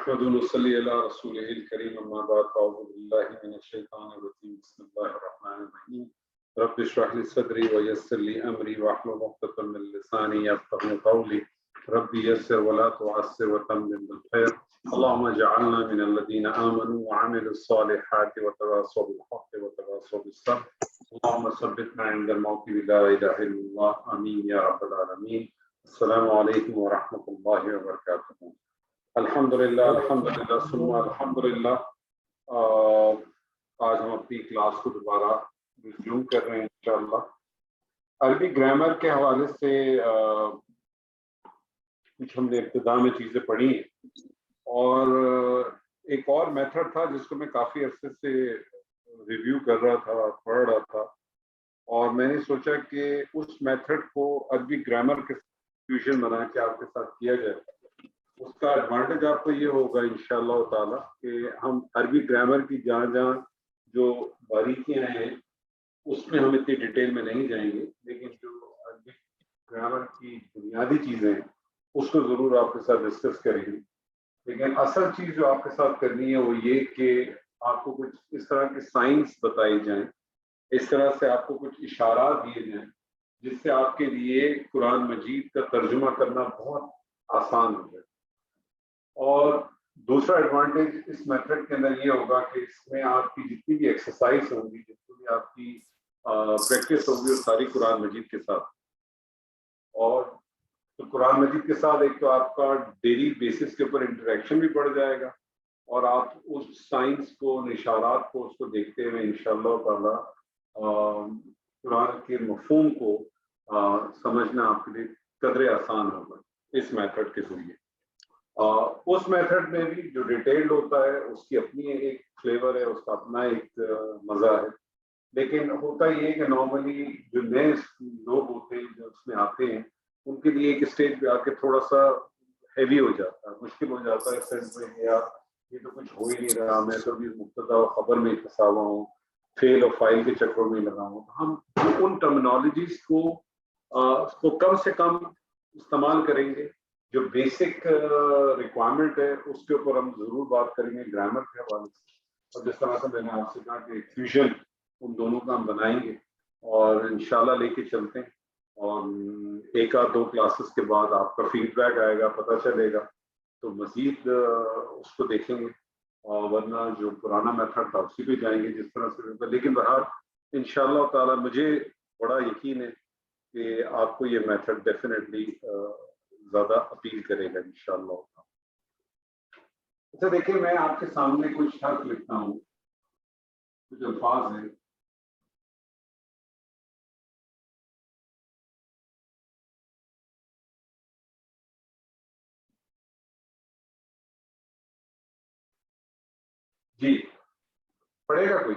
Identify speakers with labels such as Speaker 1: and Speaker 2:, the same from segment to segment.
Speaker 1: نحمده ونصلي على رسوله الكريم أما بعد أعوذ بالله من الشيطان الرجيم بسم الله الرحمن الرحيم رب اشرح لي صدري ويسر لي أمري واحلل عقدة من لساني يفقهوا قولي ربي يسر ولا تعسر وتمم بالخير اللهم اجعلنا من الذين آمنوا وعملوا الصالحات وتواصوا بالحق وتواصوا بالصبر اللهم ثبتنا عند الموت لا إله إلا الله آمين يا رب العالمين السلام عليكم ورحمة الله وبركاته الحمدللہ ثم الحمدللہ آج ہم اپنی کلاس کو دوبارہ ریزیوم کر رہے ہیں انشاءاللہ عربی گرامر کے حوالے سے کچھ ہم نے ابتدا میں چیزیں پڑھی ہیں اور ایک اور میتھڈ تھا جس کو میں کافی عرصے سے ریویو کر رہا تھا پڑھ رہا تھا اور میں نے سوچا کہ اس میتھڈ کو عربی گرامر کے فیوژن بنا کے آپ کے ساتھ کیا جائے اس کا ایڈوانٹیج آپ کو یہ ہوگا انشاءاللہ تعالی کہ ہم عربی گرامر کی جہاں جہاں جو باریکیاں ہیں اس میں ہم اتنی ڈیٹیل میں نہیں جائیں گے لیکن جو عربی گرامر کی بنیادی چیزیں ہیں اس کو ضرور آپ کے ساتھ ڈسکس کریں گے لیکن اصل چیز جو آپ کے ساتھ کرنی ہے وہ یہ کہ آپ کو کچھ اس طرح کے سائنس بتائی جائیں اس طرح سے آپ کو کچھ اشارات دیے جائیں جس سے آپ کے لیے قرآن مجید کا ترجمہ کرنا بہت آسان ہو جائے اور دوسرا ایڈوانٹیج اس میتھڈ کے اندر یہ ہوگا کہ اس میں آپ کی جتنی بھی ایکسرسائز ہوں گی جتنی بھی آپ کی پریکٹس ہوگی وہ ساری قرآن مجید کے ساتھ اور تو قرآن مجید کے ساتھ ایک تو آپ کا ڈیلی بیسس کے اوپر انٹریکشن بھی بڑھ جائے گا اور آپ اس سائنس کو اشارات کو اس کو دیکھتے ہوئے انشاءاللہ تعالی قرآن کے مفہوم کو سمجھنا آپ کے لیے قدرے آسان ہوگا اس میتھڈ کے ذریعے اس میتھڈ میں بھی جو ڈیٹیلڈ ہوتا ہے اس کی اپنی ایک فلیور ہے اس کا اپنا ایک مزہ ہے لیکن ہوتا یہ ہے کہ نارملی جو نئے لوگ ہوتے ہیں جو اس میں آتے ہیں ان کے لیے ایک اسٹیج پہ آ کے تھوڑا سا ہیوی ہو جاتا ہے مشکل ہو جاتا ہے سینس میں یار یہ تو کچھ ہو ہی نہیں رہا میں تو بھی مبتدا و خبر میں پھنسا ہوا ہوں فیل اور فائل کے چکروں میں لگا ہوں ہم ان ٹرمینالوجیز کو کم سے کم استعمال کریں گے جو بیسک ریکوائرمنٹ ہے اس کے اوپر ہم ضرور بات کریں گے گرامر کے حوالے سے اور جس طرح سے میں نے آپ سے کہا کہ فیوژن ان دونوں کا ہم بنائیں گے اور انشاءاللہ لے کے چلتے ہیں اور ایک آدھ دو کلاسز کے بعد آپ کا فیڈ بیک آئے گا پتہ چلے گا تو مزید اس کو دیکھیں گے اور ورنہ جو پرانا میتھڈ تھا اسی پہ جائیں گے جس طرح سے لیکن بہرحال انشاءاللہ تعالی مجھے بڑا یقین ہے کہ آپ کو یہ میتھڈ ڈیفینیٹلی زیادہ اپیل کرے گا انشاءاللہ۔ اچھا دیکھیں میں آپ کے سامنے کچھ حرف لکھتا ہوں کچھ الفاظ ہیں جی پڑھے گا کوئی؟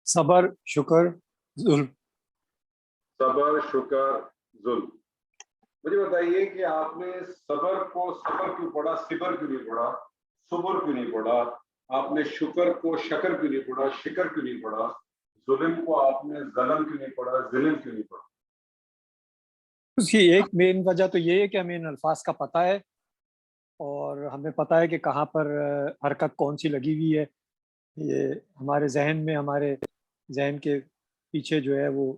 Speaker 2: صبر شکر ظلم
Speaker 1: صبر شکر ظلم مجھے بتائیے کہ آپ نے صبر کو صبر کیوں پڑھا صبر کیوں نہیں پڑھا صبر کیوں نہیں پڑھا آپ نے شکر کو شکر کیوں نہیں پڑھا شکر کیوں نہیں پڑھا ظلم کو آپ نے ظلم کیوں نہیں پڑھا ظلم کیوں نہیں پڑھا؟
Speaker 2: اس کی ایک مین وجہ تو یہ ہے کہ ہمیں ان الفاظ کا پتہ ہے اور ہمیں پتہ ہے کہ کہاں پر حرکت کون سی لگی ہوئی ہے یہ ہمارے ذہن میں ہمارے ذہن کے پیچھے جو ہے وہ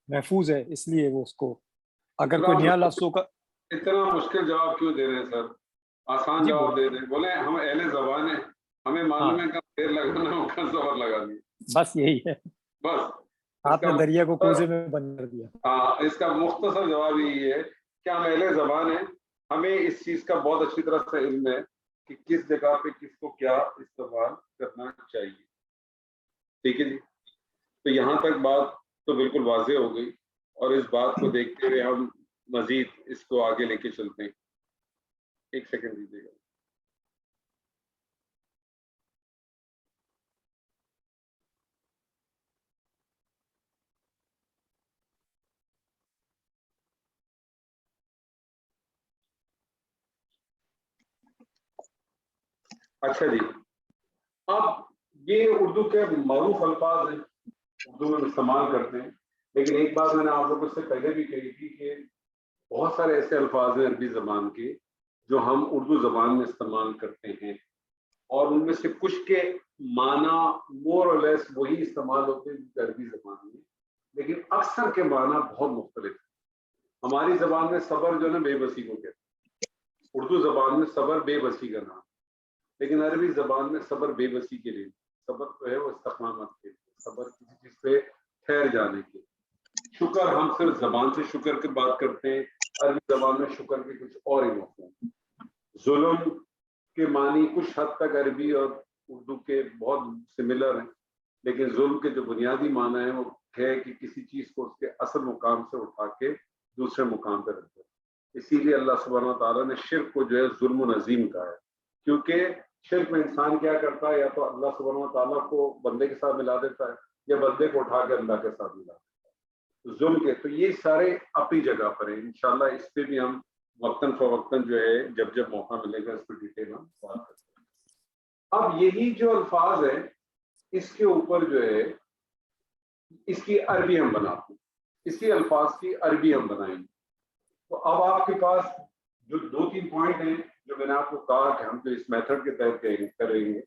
Speaker 2: محفوظ ہے اس لیے وہ اس کو اگر کوئی نیا لفظوں کا
Speaker 1: اتنا مشکل جواب کیوں دے رہے ہیں سر آسان جواب دے دیں بولے ہم اہل زبان ہیں ہمیں معلوم ہے کہ دیر لگانا ہوگا زبر لگا دی
Speaker 2: بس یہی ہے
Speaker 1: بس
Speaker 2: آپ نے دریا کو کوزے میں بند کر دیا
Speaker 1: ہاں اس کا مختصر جواب یہی ہے کہ ہم اہل زبان ہیں ہمیں اس چیز کا بہت اچھی طرح سے علم ہے کہ کس جگہ پہ کس کو کیا استعمال کرنا چاہیے ٹھیک ہے جی تو یہاں تک بات تو بالکل واضح ہو گئی اور اس بات کو دیکھتے ہوئے ہم مزید اس کو آگے لے کے چلتے ہیں ایک سیکنڈ دیجیے گا اچھا جی اب یہ اردو کے معروف الفاظ ہیں اردو میں استعمال کرتے ہیں لیکن ایک بات میں نے آپ لوگوں سے پہلے بھی کہی تھی کہ بہت سارے ایسے الفاظ ہیں عربی زبان کے جو ہم اردو زبان میں استعمال کرتے ہیں، اور ان میں سے کچھ کے معنی مور اور لیس وہی استعمال ہوتے ہیں عربی زبان میں، لیکن اکثر کے معنی بہت مختلف ہیں۔ ہماری زبان میں صبر جو ہے نا بے بسی کو کہتے ہیں، اردو زبان میں صبر بے بسی کا نام، لیکن عربی زبان میں صبر بے بسی کے لیے، صبر جو ہے وہ استقامت کے لیے، صبر کسی چیز پہ ٹھہر جانے کے۔ شکر ہم صرف زبان سے شکر کی بات کرتے ہیں، عربی زبان میں شکر کے کچھ اور ہی مفہوم ہیں۔ ظلم کے معنی کچھ حد تک عربی اور اردو کے بہت سملر ہیں، لیکن ظلم کے جو بنیادی معنی ہیں وہ ہے کہ کسی چیز کو اس کے اصل مقام سے اٹھا کے دوسرے مقام پہ رکھ دو۔ اسی لیے اللہ سبحانہ تعالیٰ نے شرک کو جو ہے ظلم عظیم کہا ہے، کیونکہ شرک میں انسان کیا کرتا ہے، یا تو اللہ سبحانہ تعالیٰ کو بندے کے ساتھ ملا دیتا ہے، یا بندے کو اٹھا کے اللہ کے ساتھ ملا دیتا ہے ظلم کے۔ تو یہ سارے اپنی جگہ پر ہیں، انشاءاللہ اس پہ بھی ہم وقتاً فوقتاً جو ہے جب موقع ملے گا اس پہ ڈیٹیل ہم بات کرتے ہیں۔ اب یہی جو الفاظ ہیں اس کے اوپر جو ہے اس کی عربی ہم بناتے ہیں، اسی الفاظ کی عربی ہم بنائیں گے۔ تو اب آپ کے پاس جو 2-3 پوائنٹ ہیں جو میں نے آپ کو کہا کہ ہم جو اس میتھڈ کے تحت کریں گے،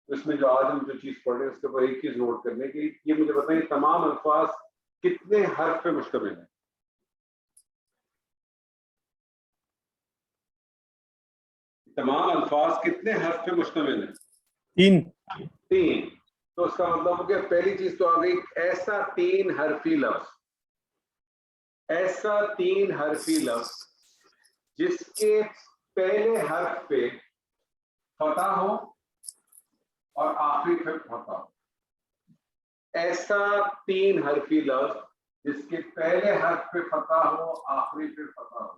Speaker 1: اس میں جو آج ہم جو چیز پڑھ رہے ہیں اس کے اوپر ایک چیز نوٹ کرنے کی، یہ مجھے بتائیں تمام الفاظ کتنے حرف پہ مشتمل ہیں؟ تمام الفاظ کتنے حرف پہ مشتمل ہیں؟ 3۔ تو اس کا مطلب ہو گیا پہلی چیز تو آ گئی ایسا 3 حرفی لفظ، ایسا 3 حرفی لفظ جس کے پہلے حرف پہ فتح ہو اور آخری پہ فتح ہو، ایسا 3 حرفی لفظ جس کے پہلے حرف پہ فتح ہو آخری پہ فتح ہو۔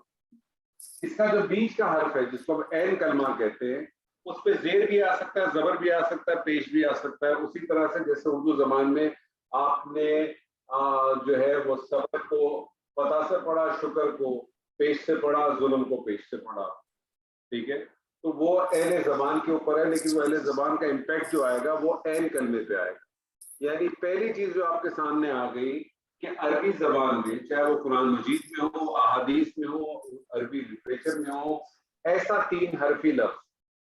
Speaker 1: اس کا جو بیچ کا حرف ہے جس کو ہم عین کلمہ کہتے ہیں، اس پہ زیر بھی آ سکتا ہے، زبر بھی آ سکتا ہے، پیش بھی آ سکتا ہے، اسی طرح سے جیسے اردو زبان میں آپ نے جو ہے وہ صبر کو فتح سے پڑھا، شکر کو پیش سے پڑھا، ظلم کو پیش سے پڑھا، ٹھیک ہے؟ تو وہ اہل زبان کے اوپر ہے، لیکن وہ اہل زبان کا امپیکٹ جو آئے گا وہ عین کلمے پہ آئے گا۔ یعنی پہلی چیز جو آپ کے سامنے آ گئی کہ عربی زبان میں چاہے وہ قرآن مجید میں ہو، احادیث میں ہو، عربی لٹریچر میں ہو، ایسا 3 حرفی لفظ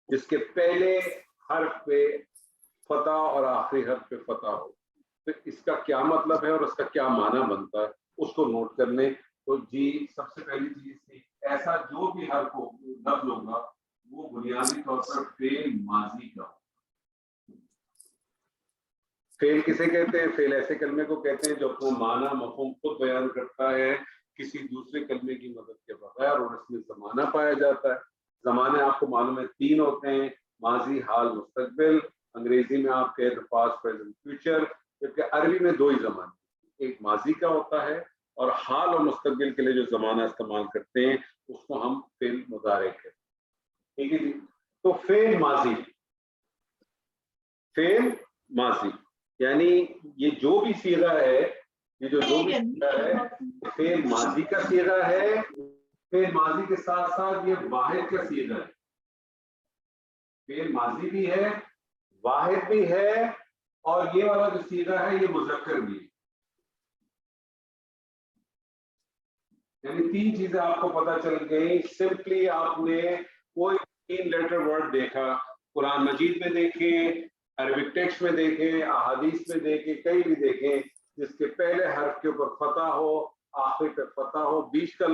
Speaker 1: جس کے پہلے حرف پہ فتح اور آخری حرف پہ فتح ہو، تو اس کا کیا مطلب ہے اور اس کا کیا معنی بنتا ہے اس کو نوٹ کر لیں۔ تو جی سب سے پہلی چیز تھی ایسا جو بھی حرف ہو لفظ ہوگا وہ بنیادی طور پر فعل ماضی کا ہو۔ فعل کسے کہتے ہیں؟ فعل ایسے کلمے کو کہتے ہیں جو اپنا معنی مفہوم خود بیان کرتا ہے کسی دوسرے کلمے کی مدد کے بغیر، اور اس میں زمانہ پایا جاتا ہے۔ زمانے آپ کو معلوم ہے 3 ہوتے ہیں، ماضی، حال، مستقبل۔ انگریزی میں آپ کہتے ہیں پاسٹ، پریزنٹ، فیوچر، جبکہ عربی میں 2 ہی زمانے، ایک ماضی کا ہوتا ہے اور حال اور مستقبل کے لیے جو زمانہ استعمال کرتے ہیں اس کو ہم فعل مضارع کہتے ہیں، ٹھیک ہے جی؟ تو فعل ماضی، فعل ماضی یعنی یہ جو بھی صیغہ ہے، یہ جو بھی صیغہ ہے فعل ماضی کا صیغہ ہے، فعل ماضی کے ساتھ ساتھ یہ واحد کا صیغہ ہے۔ فعل ماضی بھی ہے، واحد بھی ہے، اور یہ والا جو صیغہ ہے یہ مذکر بھی ہے۔ یعنی 3 چیزیں آپ کو پتہ چل گئی۔ سمپلی آپ نے کوئی 3 لیٹر ورڈ دیکھا، قرآن مجید میں دیکھیں، عربک ٹیکسٹ میں دیکھیں، احادیث میں دیکھیں، کہیں بھی دیکھیں، جس کے پہلے حرف کے اوپر فتح ہو، آخر پہ فتح ہو، بیچ کا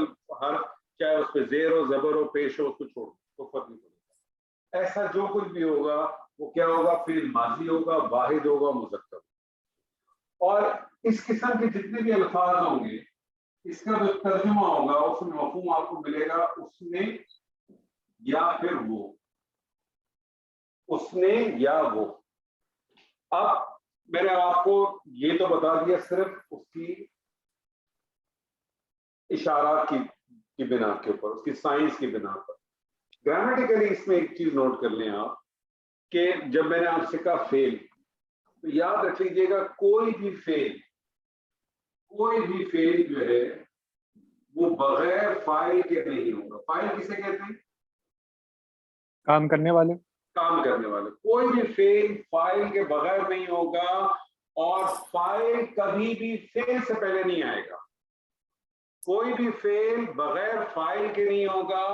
Speaker 1: حرف چاہے اس پہ زیر ہو، زبر ہو، پیش ہو، اس کو چھوڑ تو فرق نہیں پڑے گا۔ ایسا جو کچھ بھی ہوگا وہ کیا ہوگا؟ فعل ماضی ہوگا، واحد ہوگا، مذکر۔ اور اس قسم کے جتنے بھی الفاظ ہوں گے اس کا جو ترجمہ ہوگا اس میں مفہوم آپ کو ملے گا اس نے یا پھر وہ، اس نے یا وہ۔ اب میں نے آپ کو یہ تو بتا دیا صرف اس کی اشارات کی بنا کے اوپر، اس کی سائنس کی بنا پر۔ گرامیٹیکلی اس میں ایک چیز نوٹ کر لیں آپ کہ جب میں نے آپ سے کہا فعل، تو یاد رکھ لیجیے گا کوئی بھی فعل جو ہے وہ بغیر فاعل کے نہیں ہوگا۔ فاعل کسے کہتے ہیں؟
Speaker 2: کام کرنے والے،
Speaker 1: کام کرنے والے۔ کوئی بھی فعل فاعل کے بغیر نہیں ہوگا، اور فاعل کبھی بھی فعل سے پہلے نہیں آئے گا۔ کوئی بھی فعل بغیر فاعل کے نہیں ہوگا،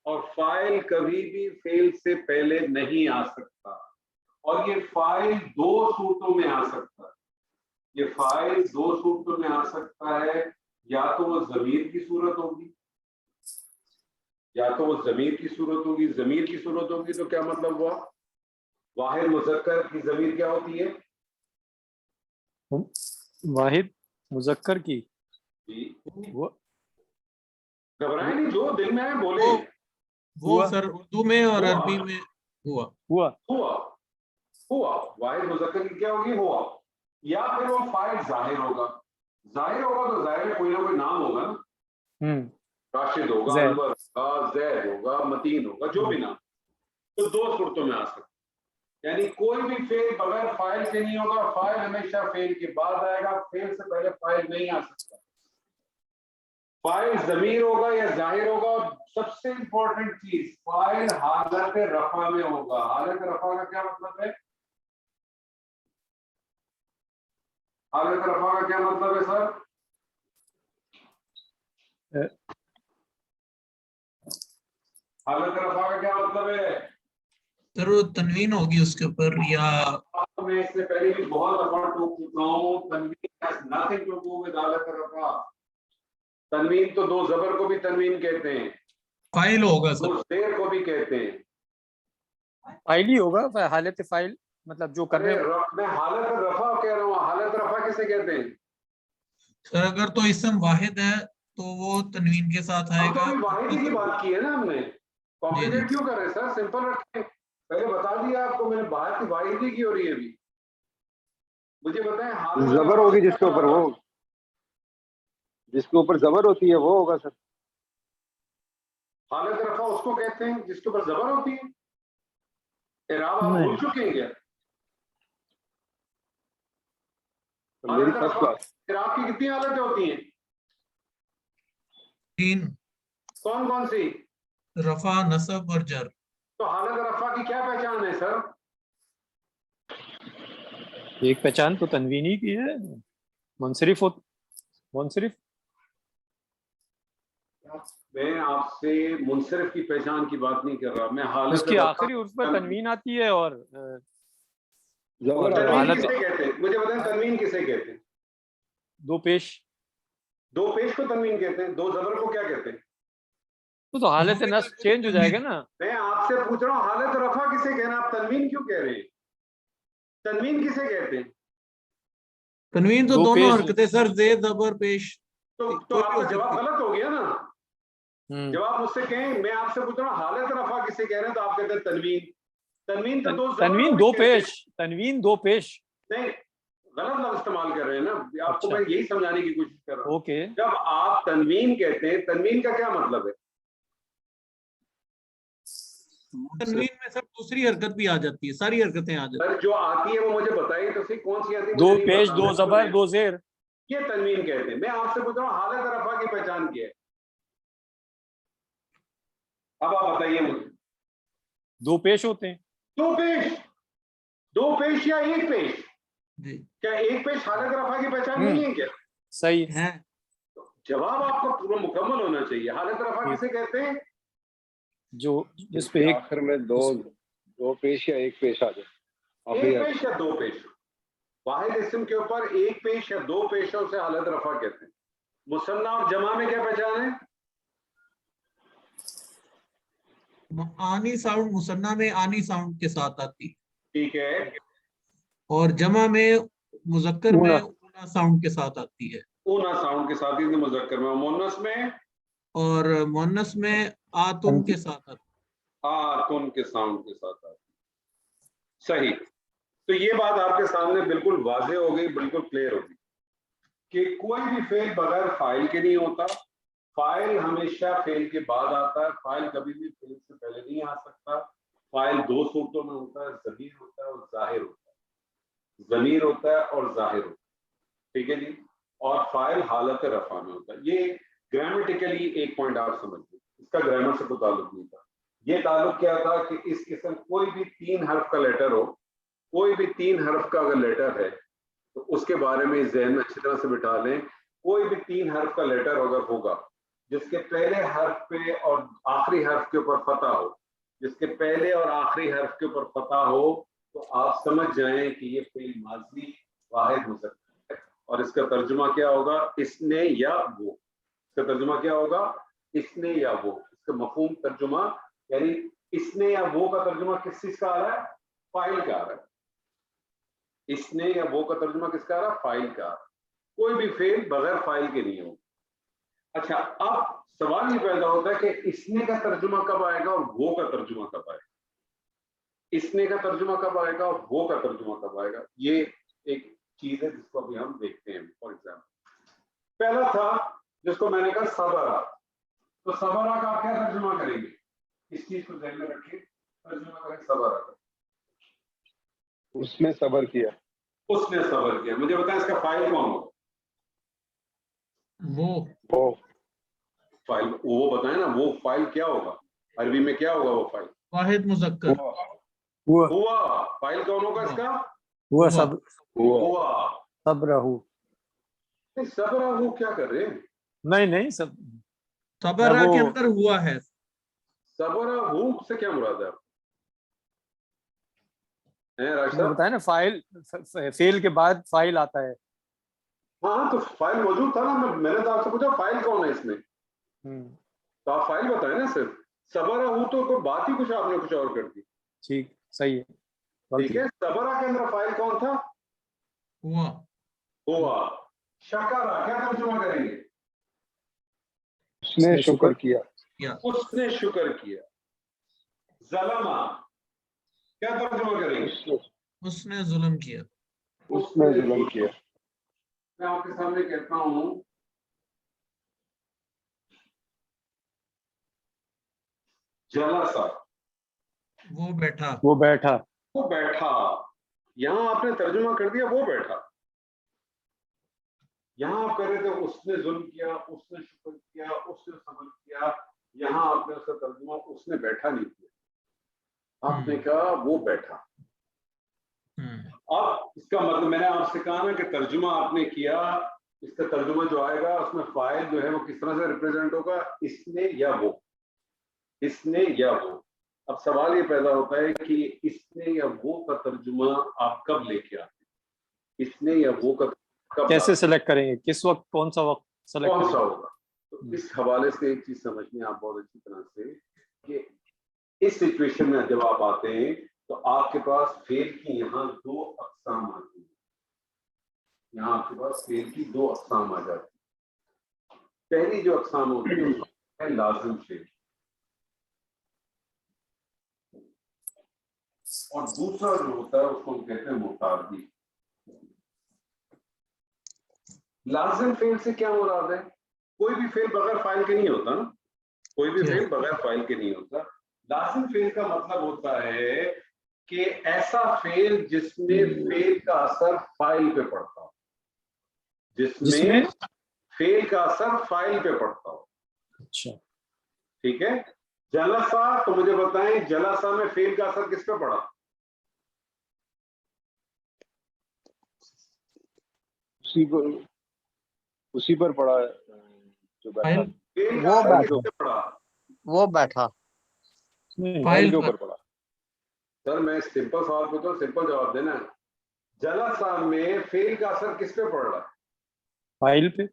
Speaker 1: اور فائل کبھی بھی فعل سے پہلے نہیں آ سکتا, اور یہ فائل دو صورتوں میں آ سکتا ہے. یہ فائل دو صورتوں میں آ سکتا ہے, یا تو وہ ضمیر کی صورت ہوگی, یا تو وہ ضمیر کی صورت ہوگی. ضمیر کی صورت ہوگی تو کیا مطلب ہوا؟ واحد مذکر کی ضمیر کیا ہوتی ہے؟
Speaker 2: واحد مذکر کی
Speaker 1: جی
Speaker 2: وہ
Speaker 1: گھبرائیں نہیں, جو دل میں ہے بولے.
Speaker 3: وہ سر اردو میں اور
Speaker 1: ہوا.
Speaker 3: عربی میں ہوا.
Speaker 2: ہوا
Speaker 1: ہوا ہوا واحد مذکر کی کیا ہوگی؟ ہوا. یا پھر وہ فاعل ظاہر ہوگا. ظاہر ہوگا تو ظاہر میں کوئی نہ کوئی نام ہوگا نا, راشد ہوگا,
Speaker 2: زید.
Speaker 1: انور ہوگا, زید ہوگا, متین ہوگا, جو بھی نام. تو دو صورتوں میں آ سکتا, یعنی کوئی بھی فعل بغیر فاعل کے نہیں ہوگا. فاعل ہمیشہ فعل کے بعد آئے گا, فعل سے پہلے فاعل نہیں آ سکتا. فاعل ضمیر ہوگا یا ظاہر ہوگا, اور سب سے امپورٹنٹ چیز فاعل حالت رفع میں ہوگا. حالت رفع کا کیا مطلب ہے؟ حالت رفع کا کیا مطلب ہے سر؟ حالت رفع کا کیا مطلب ہے؟
Speaker 3: سر وہ تنوین ہوگی اس کے اوپر, یا
Speaker 1: میں اس سے پہلے بھی بہت دفعہ ٹوک چکا ہوں, تنوین has nothing to do with حالت رفع. تنوین تو دو زبر کو بھی تنوین کہتے ہیں,
Speaker 3: فائل ہوگا سر.
Speaker 1: دو زیر کو بھی کہتے ہیں.
Speaker 2: فائل ہی ہوگا, حالت فائل مطلب جو کر رہے ہیں.
Speaker 1: میں حالت رفع کہہ رہا ہوں. حالت رفع کسے کہتے ہیں؟
Speaker 3: سر اگر تو اسم واحد ہے تو وہ تنوین کے ساتھ آئے
Speaker 1: ہم تو
Speaker 3: گا.
Speaker 1: ابھی واحد کی بات کی ہے نا ہم نے. کمپلیکیٹ کیوں کر رہے ہیں سر؟ سمپل رکھیں. پہلے بتا دیا آپ کو, میں نے بات کی واحد کی ہو رہی ہے ابھی. مجھے بتائیں حالت
Speaker 4: زبر ہوگی جس کے اوپر, وہ جس کے اوپر زبر ہوتی ہے وہ ہوگا سر.
Speaker 1: حالت رفع اس کو کہتے ہیں جس کے اوپر زبر ہوتی ہے. اعراب آپ بھول چکے ہیں کیا؟
Speaker 4: میری فرسٹ کلاس.
Speaker 1: اعراب کی کتنی حالتیں ہوتی ہیں؟
Speaker 3: 3,
Speaker 1: کون کون سی؟
Speaker 3: رفع, نصب اور جر.
Speaker 1: تو حالت رفع کی کیا پہچان ہے سر؟
Speaker 2: ایک پہچان تو تنوینی کی ہے, منصرف منصرف.
Speaker 1: میں آپ سے منصرف کی پہچان کی بات نہیں کر رہا, میں حالت
Speaker 2: اس کی
Speaker 1: رفع.
Speaker 2: آخری عرف پر تنوین آتی ہے, اور
Speaker 4: زبر
Speaker 1: تنوین
Speaker 2: حالت
Speaker 1: کسے کہتے ہیں؟ مجھے بتائیں تنوین کسے کہتے ہیں؟
Speaker 2: دو پیش.
Speaker 1: دو پیش کو تنوین کہتے ہیں. دو زبر کو کیا کہتے ہیں؟
Speaker 2: تو حالت نصب چینج ہو جائے گا نا.
Speaker 1: میں آپ سے پوچھ رہا ہوں حالت رفع کسے کہنا, آپ تنوین کیوں کہہ رہے ہیں؟ تنوین کسے کہتے ہیں؟
Speaker 3: تنوین تو
Speaker 2: دو
Speaker 3: دونوں
Speaker 2: پیش.
Speaker 3: حرکتیں سر, زیر زبر پیش.
Speaker 1: تو آپ کا جواب غلط ہو گیا نا. جب آپ مجھ سے کہیں, میں آپ سے پوچھ رہا ہوں حالت رفع کسے کہہ رہے ہیں, تو آپ کہتے ہیں تنوین. تنوین تو دو زبر
Speaker 2: تنوین
Speaker 1: کو
Speaker 2: دو
Speaker 1: بھی کہتے ہیں.
Speaker 2: پیش, تنوین دو پیش.
Speaker 1: نہیں, غلط لفظ استعمال کر رہے ہیں نا. آپ کو
Speaker 2: اچھا.
Speaker 1: میں یہی سمجھانے کی کوشش کر رہا ہوں.
Speaker 2: اوکے.
Speaker 1: جب آپ تنوین کہتے ہیں, تنوین کا کیا مطلب ہے؟
Speaker 3: تنوین میں سر دوسری حرکت بھی آ جاتی ہے, ساری حرکتیں آ جاتی ہیں.
Speaker 1: سر جو آتی ہے وہ مجھے بتائیے تو صحیح, کون سی آتی ہے؟
Speaker 2: دو
Speaker 1: مجھے نہیں
Speaker 2: پیش,
Speaker 1: پتا.
Speaker 2: دو زبر, دو زیر.
Speaker 1: یہ تنوین کہتے ہیں. میں آپ سے پوچھ رہا ہوں حالت رفع کی پہچان کیا ہے؟ اب آپ بتائیے مجھے.
Speaker 2: دو پیش ہوتے ہیں.
Speaker 1: دو پیش, دو پیش یا ایک پیش؟
Speaker 3: جی
Speaker 1: کیا ایک پیش حالت رفع کی پہچان نہیں ہے کیا؟
Speaker 2: صحیح
Speaker 3: ہے.
Speaker 1: جواب آپ کا پورا مکمل ہونا چاہیے. حالت رفع کسے کہتے ہیں؟
Speaker 2: جو جس پہ ایک
Speaker 4: آخر میں دو پیش یا ایک پیش آ جائے.
Speaker 1: ایک پیش یا دو پیش. واحد اسم کے اوپر ایک پیش یا دو پیشوں سے حالت رفع کہتے ہیں. مثنیٰ اور جمع میں کیا پہچان ہے؟
Speaker 3: آنی ساؤنڈ مثنیٰ میں آنی ساؤنڈ کے ساتھ آتی,
Speaker 1: ٹھیک ہے.
Speaker 3: اور جمع میں مذکر میں اونا ساؤنڈ کے ساتھ آتی ہے.
Speaker 1: اونا ساؤنڈ کے ساتھ ہی مذکر میں. مؤنث میں
Speaker 3: اور مؤنث میں آتن کے ساتھ آتی ہے.
Speaker 1: آتن کے ساؤنڈ کے ساتھ آتی ہے. صحیح. تو یہ بات آپ کے سامنے بالکل واضح ہو گئی, بالکل کلیئر ہو گئی کہ کوئی بھی فعل بغیر فاعل کے نہیں ہوتا. فاعل ہمیشہ فعل کے بعد آتا ہے. فاعل کبھی بھی فعل سے پہلے نہیں آ سکتا. فاعل دو صورتوں میں ہوتا ہے, ضمیر ہوتا ہے اور ظاہر ہوتا ہے. ضمیر ہوتا ہے اور ظاہر ہوتا ہے, ٹھیک ہے جی. اور فاعل حالت رفع میں ہوتا ہے. یہ گرامیٹیکلی ایک پوائنٹ آپ سمجھ لیں, اس کا گرامر سے کوئی تعلق نہیں تھا. یہ تعلق کیا تھا کہ اس قسم کوئی بھی 3 حرف کا لیٹر ہو, کوئی بھی 3 حرف کا اگر لیٹر ہے تو اس کے بارے میں ذہن میں اچھی طرح سے بٹھا لیں. کوئی بھی 3 حرف کا لیٹر اگر ہوگا جس کے پہلے حرف پہ اور آخری حرف کے اوپر فتح ہو، جس کے پہلے اور آخری حرف کے اوپر فتح ہو، تو آپ سمجھ جائیں کہ یہ فعل ماضی واحد ہو سکتا ہے، اور اس کا ترجمہ کیا ہوگا؟ اس نے یا وہ۔ اس کا ترجمہ کیا ہوگا؟ اس نے یا وہ۔ اس کا مفہوم ترجمہ یعنی اس نے یا وہ کا ترجمہ کس چیز کا آ رہا ہے؟ فاعل کا آ رہا ہے۔ اس نے یا وہ کا ترجمہ کس کا آ رہا ہے؟ فاعل کا آ رہا ہے۔ کوئی بھی فعل بغیر فاعل کے نہیں ہو۔ اچھا، اب سوال یہ پیدا ہوتا ہے کہ اس نے کا ترجمہ کب آئے گا اور وہ کا ترجمہ کب آئے گا؟ اس نے کا ترجمہ کب آئے گا اور وہ کا ترجمہ کب آئے گا؟ یہ ایک چیز ہے جس کو ابھی ہم دیکھتے ہیں۔ فار ایگزامپل، پہلا تھا جس کو میں نے کہا صبرا، تو صبرا کا آپ کیا ترجمہ کریں گے؟ اس چیز کو ذہن میں رکھیں، ترجمہ کریں صبرا کا۔
Speaker 4: اس نے صبر کیا۔
Speaker 1: اس نے صبر کیا۔ مجھے بتائیں اس کا فاعل کون ہوگا؟
Speaker 3: وہ
Speaker 1: فاعل وہ بتائیں نا، وہ فاعل کیا ہوگا عربی میں؟ کیا ہوگا وہ فاعل؟
Speaker 3: واحد مذکر
Speaker 1: ہوا۔ فاعل کون ہوگا اس کا؟
Speaker 2: ہوا سب
Speaker 1: ہوا۔
Speaker 2: صبرہو۔
Speaker 1: صبر وہ کیا کر رہے ہیں؟
Speaker 2: نہیں سب
Speaker 3: صبرہ کے اندر ہوا ہے۔
Speaker 1: صبر ہو سے کیا مراد ہے؟ راشدہ
Speaker 2: بتایا نا، فاعل فعل کے بعد فاعل آتا ہے۔
Speaker 1: ہاں، تو فاعل موجود تھا نا، میں نے تو آپ سے پوچھا فاعل کون ہے اس میں، تو آپ فاعل بتائیں نا صرف۔ صبر ہو تو کوئی بات ہی کچھ، آپ نے کچھ اور کر دی۔
Speaker 2: ٹھیک، صحیح ہے،
Speaker 1: ٹھیک ہے، صبرہ کے اندر فاعل کون تھا؟ ہوا۔ شکرہ کیا ترجمہ کریں گے؟
Speaker 4: اس نے شکر کیا۔
Speaker 1: اس نے شکر کیا۔ ظلمہ کیا ترجمہ کریں گے؟
Speaker 3: اس نے ظلم کیا۔
Speaker 4: اس نے ظلم کیا۔
Speaker 1: میں آپ کے سامنے کہتا ہوں جلسہ،
Speaker 3: وہ بیٹھا۔
Speaker 2: وہ بیٹھا۔
Speaker 1: وہ بیٹھا۔ یہاں آپ نے ترجمہ کر دیا وہ بیٹھا، یہاں آپ کہہ رہے تھے اس نے ظلم کیا، اس نے شکر کیا، اس نے صبر کیا، یہاں آپ نے اس کا ترجمہ اس نے بیٹھا نہیں کیا، آپ نے کہا وہ بیٹھا۔ اب اس کا مطلب میں نے آپ سے کہا نا کہ ترجمہ آپ نے کیا، اس کا ترجمہ جو آئے گا اس میں فاعل جو ہے وہ کس طرح سے ریپرزینٹ ہوگا؟ اس نے یا وہ۔ اس نے یا وہ۔ اب سوال یہ پیدا ہوتا ہے کہ اس نے یا وہ کا ترجمہ آپ کب لے کے آتے ہیں؟ اس نے یا وہ کا کب
Speaker 2: کیسے سلیکٹ کریں گے؟ کس وقت، کون سا وقت سلیکٹ
Speaker 1: کون
Speaker 2: کریں
Speaker 1: سا
Speaker 2: گے؟
Speaker 1: ہوگا؟ تو اس حوالے سے ایک چیز سمجھنی آپ بہت اچھی طرح سے کہ اس سچویشن میں جب آپ آتے ہیں تو آپ کے پاس فعل کی یہاں دو اقسام آتی ہیں۔ یہاں آپ کے پاس فعل کی دو اقسام آ جاتی ہیں۔ پہلی جو اقسام ہوتی ہے لازم فعل، اور دوسرا جو ہوتا ہے اس کو ہم کہتے ہیں متعدی۔ لازم فعل سے کیا مراد ہے؟ کوئی بھی فعل بغیر فاعل کے نہیں ہوتا نا، کوئی بھی فعل بغیر فاعل کے نہیں ہوتا۔ لازم فعل کا مطلب ہوتا ہے کہ ایسا فعل جس میں فعل کا اثر فاعل پہ پڑتا ہو، جس میں فعل کا اثر فاعل پہ پڑتا ہو۔
Speaker 2: اچھا،
Speaker 1: ٹھیک ہے، جلسہ، تو مجھے بتائیں جلسہ میں فعل کا اثر کس پہ پڑا؟
Speaker 4: اسی پر پڑا ہے جو بیٹھا۔
Speaker 1: فعل کا اثر کس پہ پڑا؟
Speaker 2: وہ بیٹھا۔
Speaker 4: فاعل کے اوپر پڑا۔
Speaker 1: سر میں سمپل سوال پوچھتا ہوں، سمپل جواب دینا ہے۔ جلسہ میں فعل کا اثر کس پہ پڑ رہا ہے؟
Speaker 2: فاعل پہ۔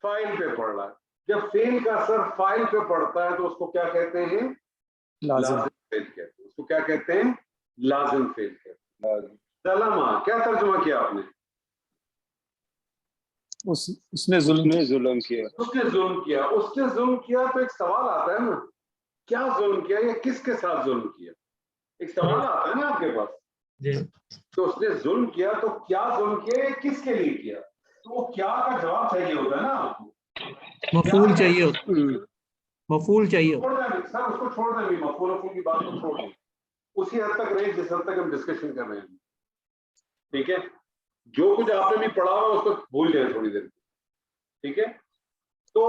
Speaker 1: فاعل پہ پڑ رہا ہے۔ جب فعل کا اثر فاعل پہ پڑتا ہے تو اس کو کیا کہتے ہیں؟
Speaker 2: لازم۔
Speaker 1: فعل کہتے ہیں۔ اس کو کیا کہتے ہیں؟ لازم فعل کہتے ہیں۔ ظلمہ کیا ترجمہ کیا آپ نے؟
Speaker 2: اس نے ظلم
Speaker 4: کیا۔
Speaker 1: اس نے ظلم کیا۔ اس نے ظلم کیا تو ایک سوال آتا ہے نا، کیا ظلم کیا یا کس کے ساتھ ظلم کیا؟ ایک سوال آتا ہے نا آپ کے پاس، تو اس نے ظلم کیا تو کیا ظلم کیا یا کس کے لیے کیا؟ تو وہ کیا کا جواب چاہیے ہوتا ہے نا آپ کو،
Speaker 3: مفعول چاہیے ہوتا، مفعول چاہیے ہوتا۔
Speaker 1: سر اس کو چھوڑ دیں، مفعول کی بات کو چھوڑ دیں، اسی حد تک رہے جس حد تک ہم ڈسکشن کر رہے ہیں۔ ٹھیک ہے، جو کچھ آپ نے بھی پڑھا ہوا اس کو بھول جائیں تھوڑی دیر۔ ٹھیک ہے، تو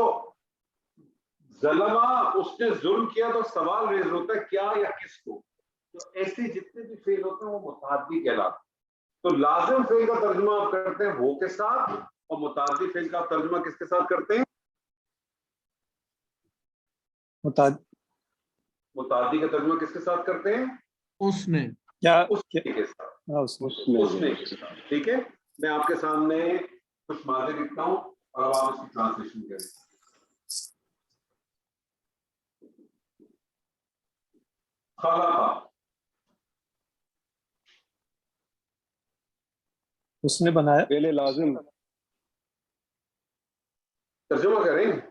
Speaker 1: ظلمہ اس نے ظلم کیا تو سوال ریز ہوتا ہے کیا یا کس کو؟ تو ایسے جتنے بھی فعل ہوتے ہیں وہ متعدی کہلاتے ہیں۔ تو لازم فعل کا ترجمہ آپ کرتے ہیں وہ کے ساتھ، اور متعدی فعل کا ترجمہ کس کے ساتھ کرتے ہیں؟ मुतादी का तर्जुमा किसके साथ करते हैं?
Speaker 3: उसने।
Speaker 2: क्या
Speaker 1: उसने के साथ,
Speaker 2: उसने
Speaker 1: उसने के साथ। ठीक है, मैं आपके सामने कुछ मादे लिखता हूँ और अब आप इसकी ट्रांसलेशन करें। खलक़ा,
Speaker 2: उसने बनाया,
Speaker 4: पहले लाजिम,
Speaker 1: तर्जुमा करें।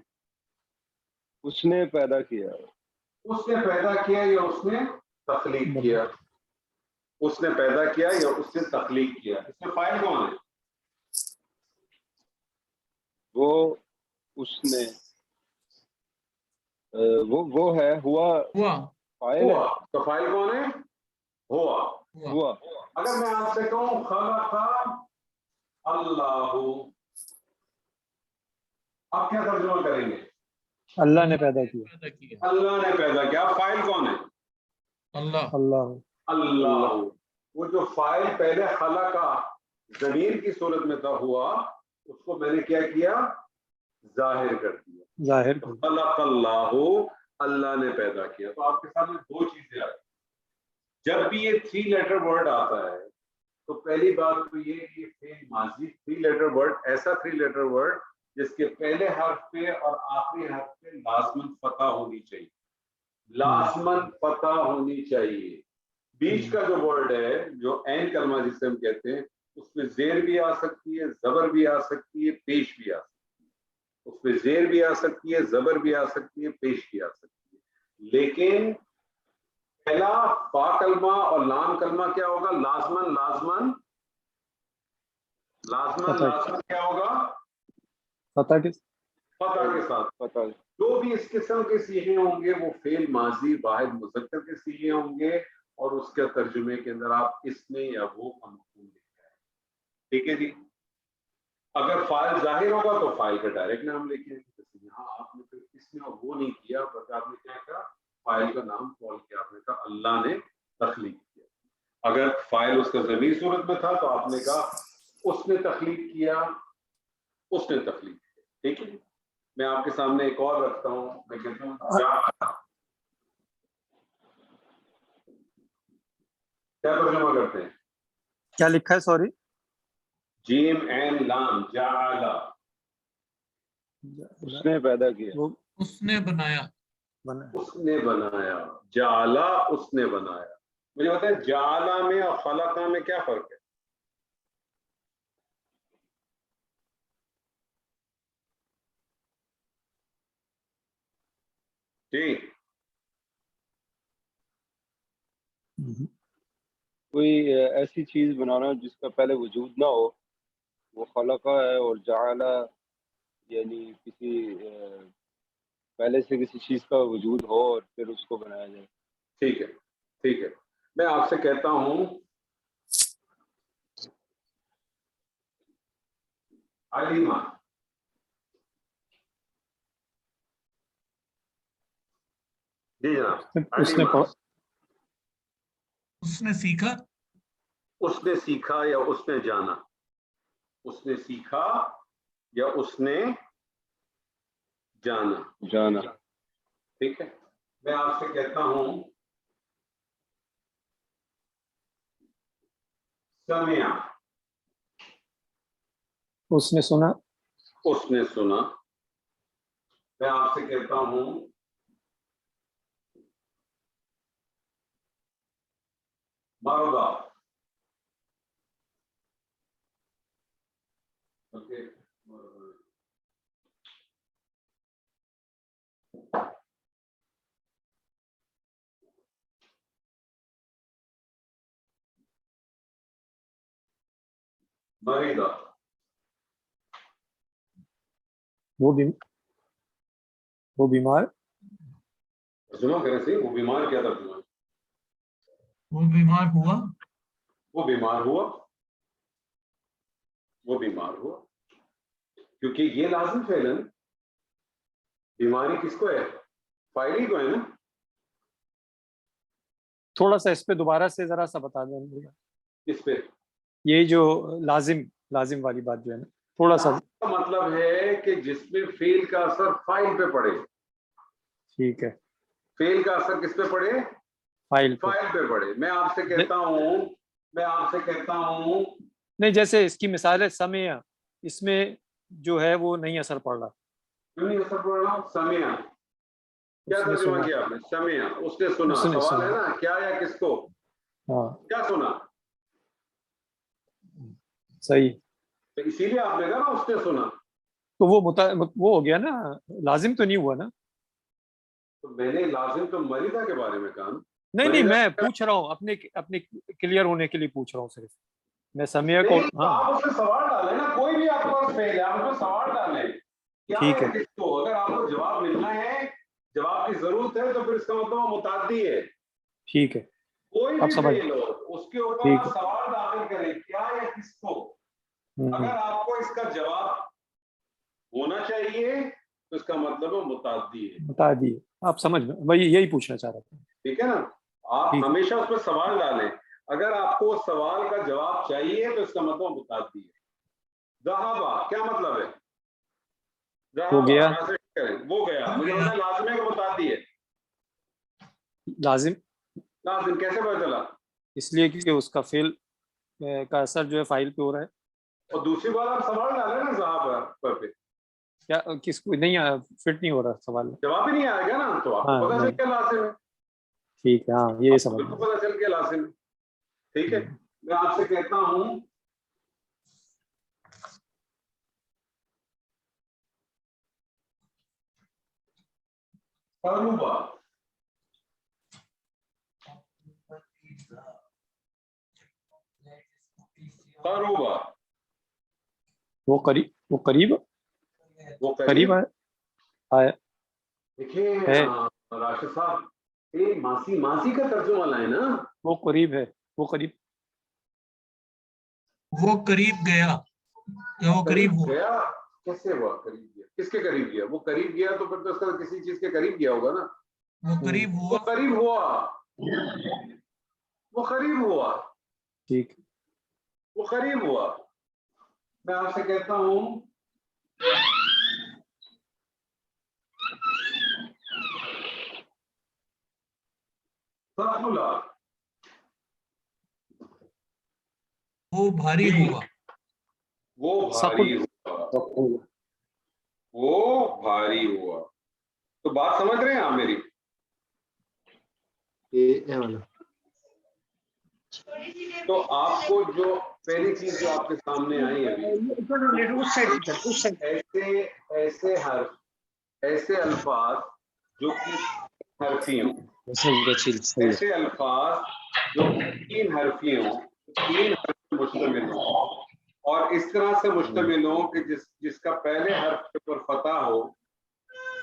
Speaker 4: उसने पैदा किया,
Speaker 1: उसने पैदा किया या उसने तख्लीक किया? उसने पैदा किया या उसने तख्लीक किया? इसमें फाइल कौन है?
Speaker 4: वो उसने, वो है, हुआ
Speaker 3: हुआ।
Speaker 4: फाइल है,
Speaker 1: हुआ। तो फाइल कौन है? हुआ।
Speaker 4: हुआ।
Speaker 1: अगर मैं आपसे कहूं खलक़ा अल्लाहु, आप क्या तर्जुमा करेंगे?
Speaker 2: अल्लाह ने पैदा किया,
Speaker 3: पैदा किया।
Speaker 1: अल्लाह ने पैदा किया। फाइल कौन है?
Speaker 3: अल्लाह।
Speaker 2: अल्लाह।
Speaker 1: अल्लाह। वो जो फाइल पहले खलक़ा ज़मीर की सूरत में था हुआ, उसको मैंने क्या किया? जाहिर कर दिया।
Speaker 2: जाहिर
Speaker 1: तो
Speaker 2: कर,
Speaker 1: खलक़ल्लाहु, अल्लाह ने पैदा किया। तो आपके सामने दो चीजें आई। जब भी ये 3 लेटर वर्ड आता है तो पहली बात तो ये फेल माजी 3 लेटर वर्ड, ऐसा 3 लेटर वर्ड जिसके पहले हर्फ पे और आखिरी हर्फ पे लाजमन फतह होनी चाहिए, लाजमन फतह होनी चाहिए। बीच का जो वर्ड है, जो ऐन कलमा जिसे हम कहते हैं, उसमें जेर भी आ सकती है, जबर भी आ सकती है, पेश भी आ सकती है। उसमें जेर भी आ सकती है, जबर भी आ सकती है, पेश भी आ सकती है। लेकिन पहला फा कलमा और लाम कलमा क्या होगा? लाजमन लाजमन लाजमन लाजमन क्या होगा?
Speaker 2: पता कि
Speaker 1: फतह के साथ।
Speaker 4: पता है।
Speaker 1: जो भी इस किस्म के सीगे होंगे वो फेल माजी वाहिद मुज़क्कर के सीगे होंगे और उसके तर्जुमे के अंदर आप इसमें या वो का मफ़हूम लिखा है। ठीक है जी। अगर फाइल जाहिर होगा तो फाइल का डायरेक्ट नाम लिखें। यहाँ आपने फिर इसमें और वो नहीं किया, बल्कि आपने क्या कहा? फाइल का नाम कॉल किया, आपने कहा अल्लाह ने तख्लीक किया। अगर फाइल उसका ज़मीर सूरत में था तो आपने कहा उसने तख्लीक किया, उसने तख्लीक किया। ठीक है, मैं आपके सामने एक और रखता हूं। मैं कहता हूं क्या तर्जुमा करते हैं?
Speaker 2: क्या लिखा है? सॉरी,
Speaker 1: जीम एन लाम, जाअला।
Speaker 4: उसने पैदा किया,
Speaker 2: वो
Speaker 3: उसने बनाया।
Speaker 2: बना,
Speaker 1: उसने बनाया। जाअला, उसने बनाया। मुझे बताएं जाअला में और खलक़ा में क्या फर्क है? जी,
Speaker 4: कोई ऐसी चीज बनाना जिसका पहले वजूद ना हो, वो खलका है। और जाअला यानी किसी पहले से किसी चीज का वजूद हो और फिर उसको बनाया जाए।
Speaker 1: ठीक है, ठीक है। मैं आपसे कहता हूं अलीमा। जी जनाब,
Speaker 2: उसने
Speaker 1: अलीमा।
Speaker 3: उसने सीखा।
Speaker 1: उसने सीखा या उसने जाना? उसने सीखा या उसने जाना?
Speaker 4: जाना।
Speaker 1: ठीक है, मैं आपसे कहता हूं समिया।
Speaker 2: उसने सुना,
Speaker 1: उसने सुना। मैं आपसे कहता हूं मरदा। ओके, मरीदा।
Speaker 2: वो बीमार,
Speaker 1: तर्जुमा करें सही, वो बीमार क्या तर्जुमा?
Speaker 3: वो बीमार हुआ।
Speaker 1: वो बीमार हुआ। वो बीमार हुआ, क्योंकि ये लाजिम फेलन। बीमारी किसको है? फाइल को है ना।
Speaker 2: थोड़ा सा इस पे दोबारा से जरा सा बता दें।
Speaker 1: किस पे?
Speaker 2: ये जो लाजिम वाली बात जो है ना, थोड़ा सा।
Speaker 1: का मतलब है कि जिसमें फेल का असर फाइल पे पड़े।
Speaker 2: ٹھیک ہے.
Speaker 1: فیل کا اثر کس پہ پڑے؟
Speaker 2: فائل پہ.
Speaker 1: فائل پہ پڑے. میں آپ سے کہتا ہوں
Speaker 2: نہیں جیسے اس کی مثال ہے سمع، اس میں جو ہے وہ نہیں اثر پڑ رہا.
Speaker 1: کیوں نہیں اثر پڑ رہا؟ سمع کیا
Speaker 2: اس نے
Speaker 1: ترجمہ
Speaker 2: سنا.
Speaker 1: کیا آپ نے؟ سمع اس نے سنا.
Speaker 2: اس نے
Speaker 1: سوال
Speaker 2: سنا.
Speaker 1: ہے نا کیا یا کس کو؟
Speaker 2: ہاں
Speaker 1: کیا سنا؟
Speaker 2: صحیح.
Speaker 1: تو اسی لیے آپ نے کہا نا اس نے سنا.
Speaker 2: تو وہ وہ ہو گیا نا، لازم تو نہیں ہوا نا.
Speaker 1: تو میں نے لازم تو مریدہ کے بارے میں کہا.
Speaker 2: نہیں میں پوچھ رہا ہوں اپنے کلیئر ہونے کے لیے پوچھ رہا ہوں صرف. میں سمع کو ہاں
Speaker 1: آپ اس میں سوال ڈالیں نا، کوئی بھی آپ کے پاس فیل ہے آپ اس میں سوال ڈالیں کیا
Speaker 2: ٹھیک
Speaker 1: ہے
Speaker 2: ہے.
Speaker 1: کس کو. اگر آپ کو جواب ملنا ہے، جواب کی ضرورت ہے، تو پھر اس کا مطلب متعدی ہے.
Speaker 2: ٹھیک ہے
Speaker 1: کوئی
Speaker 2: اب
Speaker 1: بھی
Speaker 2: سمجھ.
Speaker 1: فیل ہو اس کے اوپر
Speaker 2: ٹھیک
Speaker 1: آپ
Speaker 2: ہے.
Speaker 1: سوال داخل کریں کیا یا کس کو. اگر آپ کو اس کا جواب ہونا چاہیے تو اس کا مطلب ہے متعدی ہے.
Speaker 2: بتا دیے آپ سمجھ میں، وہی یہی پوچھنا چاہ رہا تھا.
Speaker 1: ٹھیک ہے نا. آپ
Speaker 2: ٹھیک.
Speaker 1: ہمیشہ اس پہ سوال ڈالیں. اگر آپ کو سوال کا جواب چاہیے تو اس کا مطلب متعدی ہے. ذہابا کیا مطلب ہے؟
Speaker 2: ہو گیا.
Speaker 1: وہ گیا. مجھے پتا لازم ہے کہ متعدی ہے.
Speaker 2: لازم
Speaker 1: لازم کیسے پتا چلا؟
Speaker 2: اس لیے کہ اس کا فعل کا اثر جو ہے فائل پہ ہو رہا ہے.
Speaker 1: اور دوسری بات آپ سوال ڈالیں نا ذہابا پر پہ.
Speaker 2: کیا کس کو نہیں فٹ نہیں ہو رہا سوال.
Speaker 1: جواب ہی نہیں آئے گا نا تو آپ کو
Speaker 2: ہاں
Speaker 1: پتا چل
Speaker 2: نہیں.
Speaker 1: گیا لازم ہے.
Speaker 2: ٹھیک ہے ہاں یہ
Speaker 1: آپ کو
Speaker 2: سمجھ
Speaker 1: بالکل
Speaker 2: میں.
Speaker 1: پتا چل گیا لازم ہے. ٹھیک ہے. میں آپ سے کہتا ہوں قروبا. قروبا
Speaker 2: وہ قریب
Speaker 1: وہ
Speaker 2: قریب آیا
Speaker 1: دیکھیے
Speaker 2: ہے.
Speaker 1: راشد صاحب ماسی کا ترجمہ لائے نا.
Speaker 2: وہ قریب ہے. وہ قریب
Speaker 3: وہ قریب گیا یا وہ قریب ہوا.
Speaker 1: گیا کیسے ہوا؟ قریب گیا کس کے قریب گیا؟ وہ قریب گیا تو پھر تو اس کا کسی چیز کے قریب گیا ہوگا نا.
Speaker 3: وہ قریب
Speaker 1: وہ
Speaker 3: ہوا.
Speaker 1: قریب ہوا. وہ قریب ہوا.
Speaker 2: ٹھیک.
Speaker 1: وہ قریب ہوا. میں آپ سے کہتا ہوں ثقلا.
Speaker 3: وہ بھاری ہوا.
Speaker 1: وہ بھاری ہوا. وہ بھاری ہوا. تو بات سمجھ رہے ہیں آپ میری؟ تو آپ کو جو پہلی چیز جو آپ کے سامنے آئی ہے ایسے الفاظ جو کہ حرفی ہوں، ایسے الفاظ جو تین حرفی ہوں، تین حرف پر مشتمل ہوں اور اس طرح سے مشتمل ہوں کہ جس کا پہلے حرف کے اوپر فتح ہو،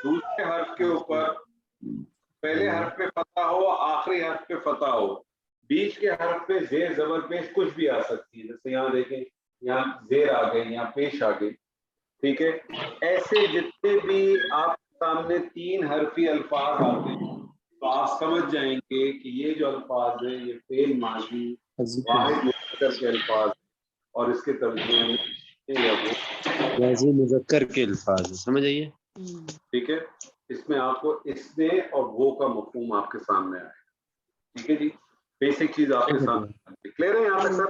Speaker 1: دوسرے حرف کے اوپر پہلے حرف پہ فتح ہو، آخری حرف پہ فتح ہو، بیچ کے حرف پہ زیر زبر پیش کچھ بھی آ سکتی ہے. جیسے یہاں دیکھیں یہاں زیر آ گئی، یہاں پیش آ گئی. ٹھیک ہے. ایسے جتنے بھی آپ سامنے تین حرفی الفاظ آتے ہیں تو آپ سمجھ جائیں گے کہ یہ جو الفاظ ہیں یہ فعل ماضی واحد مذکر کے الفاظ اور اس کے ترجمے میں یا وہ
Speaker 5: مذکر کے الفاظ سمجھ آئیے.
Speaker 1: ٹھیک ہے. اس میں آپ کو اس نے اور وہ کا مفہوم آپ کے سامنے آئے گا. ٹھیک ہے جی. بیسک چیز آپ کے سامنے کلیئر ہے یہاں تک سر؟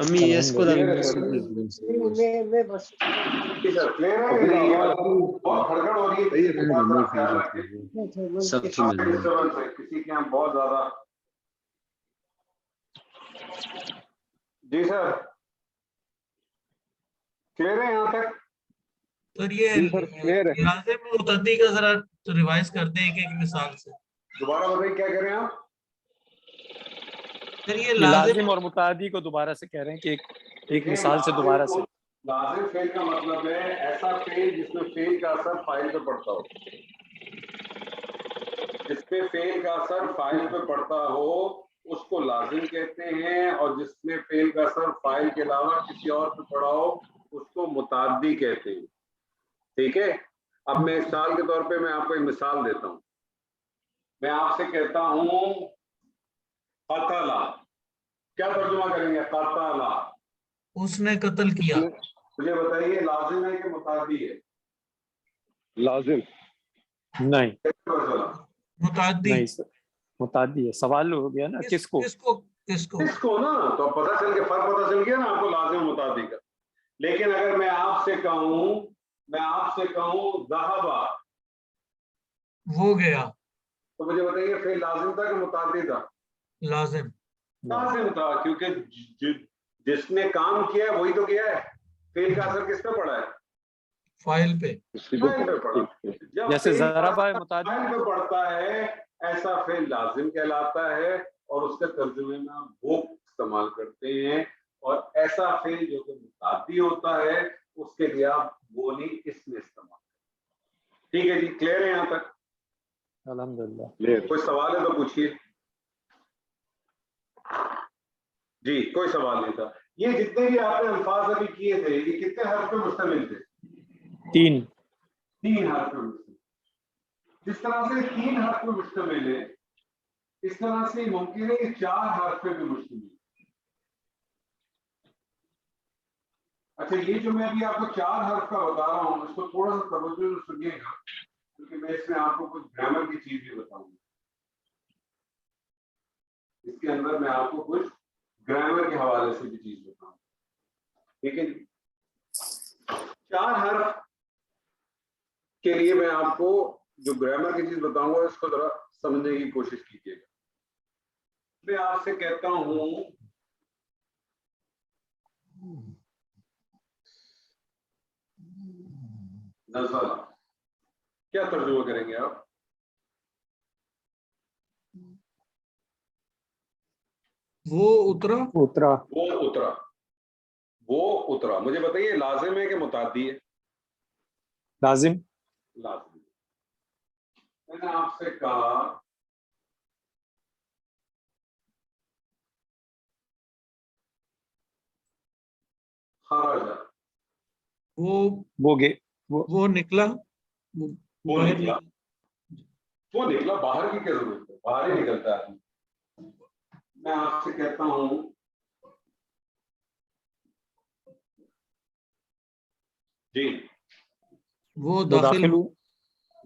Speaker 5: امی اس کو
Speaker 1: کلیئر ہے سر؟ جی سر کلیئر ہے کہ نہیں؟ بہت ہڑبڑ ہو رہی ہے کسی کے پاس ذرا خیال رکھیں.
Speaker 5: سب
Speaker 1: کسی کے یہاں بہت زیادہ. جی سر کلیئر ہے یہاں تک؟
Speaker 3: سر یہ لازم متعدی کا ذرا ریوائز کرتے ہیں ایک مثال سے.
Speaker 1: دوبارہ بتائیے کیا کہہ رہے ہیں آپ؟
Speaker 3: سر یہ
Speaker 2: لازم اور متعدی کو دوبارہ سے کہہ رہے ہیں کہ ایک مثال سے دوبارہ سے.
Speaker 1: لازم فعل کا مطلب ہے ایسا فعل جس میں فعل کا اثر فاعل پہ پڑتا ہو. جس پہ فعل کا اثر فاعل پہ پڑتا ہو اس کو لازم کہتے ہیں، اور جس میں فعل کا اثر فاعل کے علاوہ کسی اور پہ پڑا ہو اس کو متعدی کہتے ہیں. ٹھیک ہے. اب میں مثال کے طور پہ میں آپ کو ایک مثال دیتا ہوں. میں آپ سے کہتا ہوں قتل. کیا ترجمہ کریں گے؟ قتل.
Speaker 3: اس نے قتل کیا.
Speaker 1: مجھے بتائیے لازم ہے کہ متعدی ہے؟
Speaker 4: لازم.
Speaker 2: नहीं
Speaker 1: कैसे पता चला?
Speaker 3: मुताद्दी
Speaker 2: नहीं सर, मुताद्दी है, सवाल हो गया ना किसको।
Speaker 3: किसको
Speaker 1: इसको ना, तो पता चल के फर्क पता चल गया ना आपको लाजिम मुतादी का। लेकिन अगर मैं आपसे कहूं ज़हबा,
Speaker 3: वो गया,
Speaker 1: तो मुझे बताइए फिर लाजिम था कि मुतादी था?
Speaker 3: लाजिम।
Speaker 1: लाजिम था, क्योंकि जिसने काम किया है वही तो किया है। फेल का असर किस पे पड़ा है?
Speaker 3: फाइल पे।
Speaker 1: फाइल पे पड़ा। जब
Speaker 2: जैसे
Speaker 1: फेल का
Speaker 2: ज़राबा
Speaker 1: असर
Speaker 2: मुतादी
Speaker 1: फाइल पे पड़ता है, ऐसा फेल लाजिम कहलाता है और उसके तर्जुमे में हम वो इस्तेमाल करते हैं। और ऐसा फेल जो कि मुतादी होता है उसके लिए आप वो नहीं इसमें इस्तेमाल। ठीक है जी, क्लियर है यहाँ तक?
Speaker 2: अल्हम्दुलिल्लाह।
Speaker 1: कोई सवाल है तो पूछिए जी। कोई सवाल नहीं था। ये जितने भी आपने अल्फाज अभी किए थे, ये कितने हर्फ पे मुश्तमिल थे? 3 हर्फ पे मुश्तमिल। जिस तरह से 3 हर्फ पे मुश्तमिल है, इस तरह से मुमकिन है कि 4 हर्फ पे भी मुश्तमिल है। अच्छा, ये जो मैं अभी आपको 4 हर्फ का बता रहा हूँ, इसको थोड़ा सा तवज्जो से सुनिएगा, क्योंकि मैं इसमें आपको कुछ ग्रामर की चीज भी बताऊंगा। इसके अंदर मैं आपको कुछ ग्रामर के हवाले से भी चीज बताऊंगा। ठीक है जी। 4 हर्फ के लिए मैं आपको जो ग्रामर की चीज बताऊंगा इसको जरा समझने की कोशिश कीजिएगा। मैं आपसे कहता हूं नज़ला, क्या तर्जुमा करेंगे आप?
Speaker 3: वो उतरा।
Speaker 2: उतरा।
Speaker 1: वो उतरा। वो उतरा। मुझे बताइए लाजिम है कि मुताद्दी है?
Speaker 2: लाजिम।
Speaker 1: लाजिम। मैंने आपसे कहा खराजा,
Speaker 3: वो निकला।
Speaker 1: वो निकला। वो निकला, बाहर की क्या जरूरत है, बाहर ही निकलता है। मैं आपसे कहता हूं जी,
Speaker 3: वो दाखिल हुआ।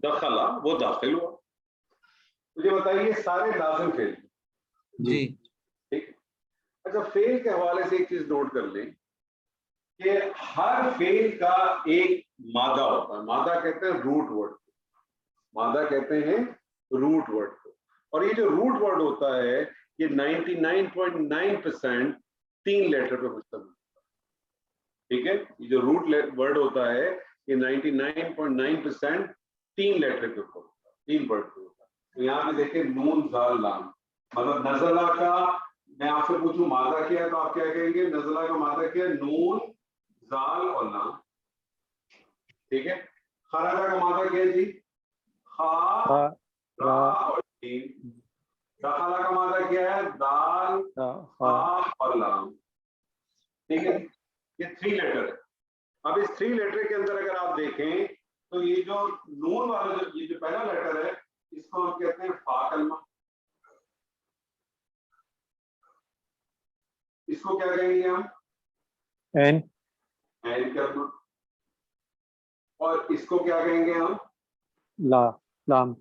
Speaker 1: दखला, वो दाखिल हुआ। मुझे बताइए सारे लाजिम फेल।
Speaker 3: जी।
Speaker 1: ठीक। अच्छा, फेल के हवाले से एक चीज नोट कर लें कि हर फेल का एक मादा होता है। मादा कहते हैं रूट वर्ड को। मादा कहते हैं रूट वर्ड को। और ये जो रूट वर्ड होता है ये 99.9% 3 लेटर पे मुश्तमिल होता है। ठीक है, ये जो रूट वर्ड होता है ये 99.9% 3 लेटर के ऊपर होता है, 3 वर्ड पे होता है। तो यहाँ पे देखिए नून जाल लाम, मतलब नज़ला का मैं आपसे पूछूं मादा क्या है तो आप क्या कहेंगे? नज़ला का मादा क्या है? नून जाल और लाम। ठीक है। खराजा का मादा क्या है जी? खा रा और जीम। दखला का मादा क्या है? दाल खा और लाम। ठीक है, ये 3 लेटर है। अब इस 3 लेटर के अंदर अगर आप देखें तो ये जो नून वाला ये जो पहला लेटर है इसको हम कहते हैं फा कलमा। इसको क्या कहेंगे हम?
Speaker 2: एन
Speaker 1: कलमा। और इसको क्या कहेंगे हम?
Speaker 2: लाम
Speaker 1: कलमा।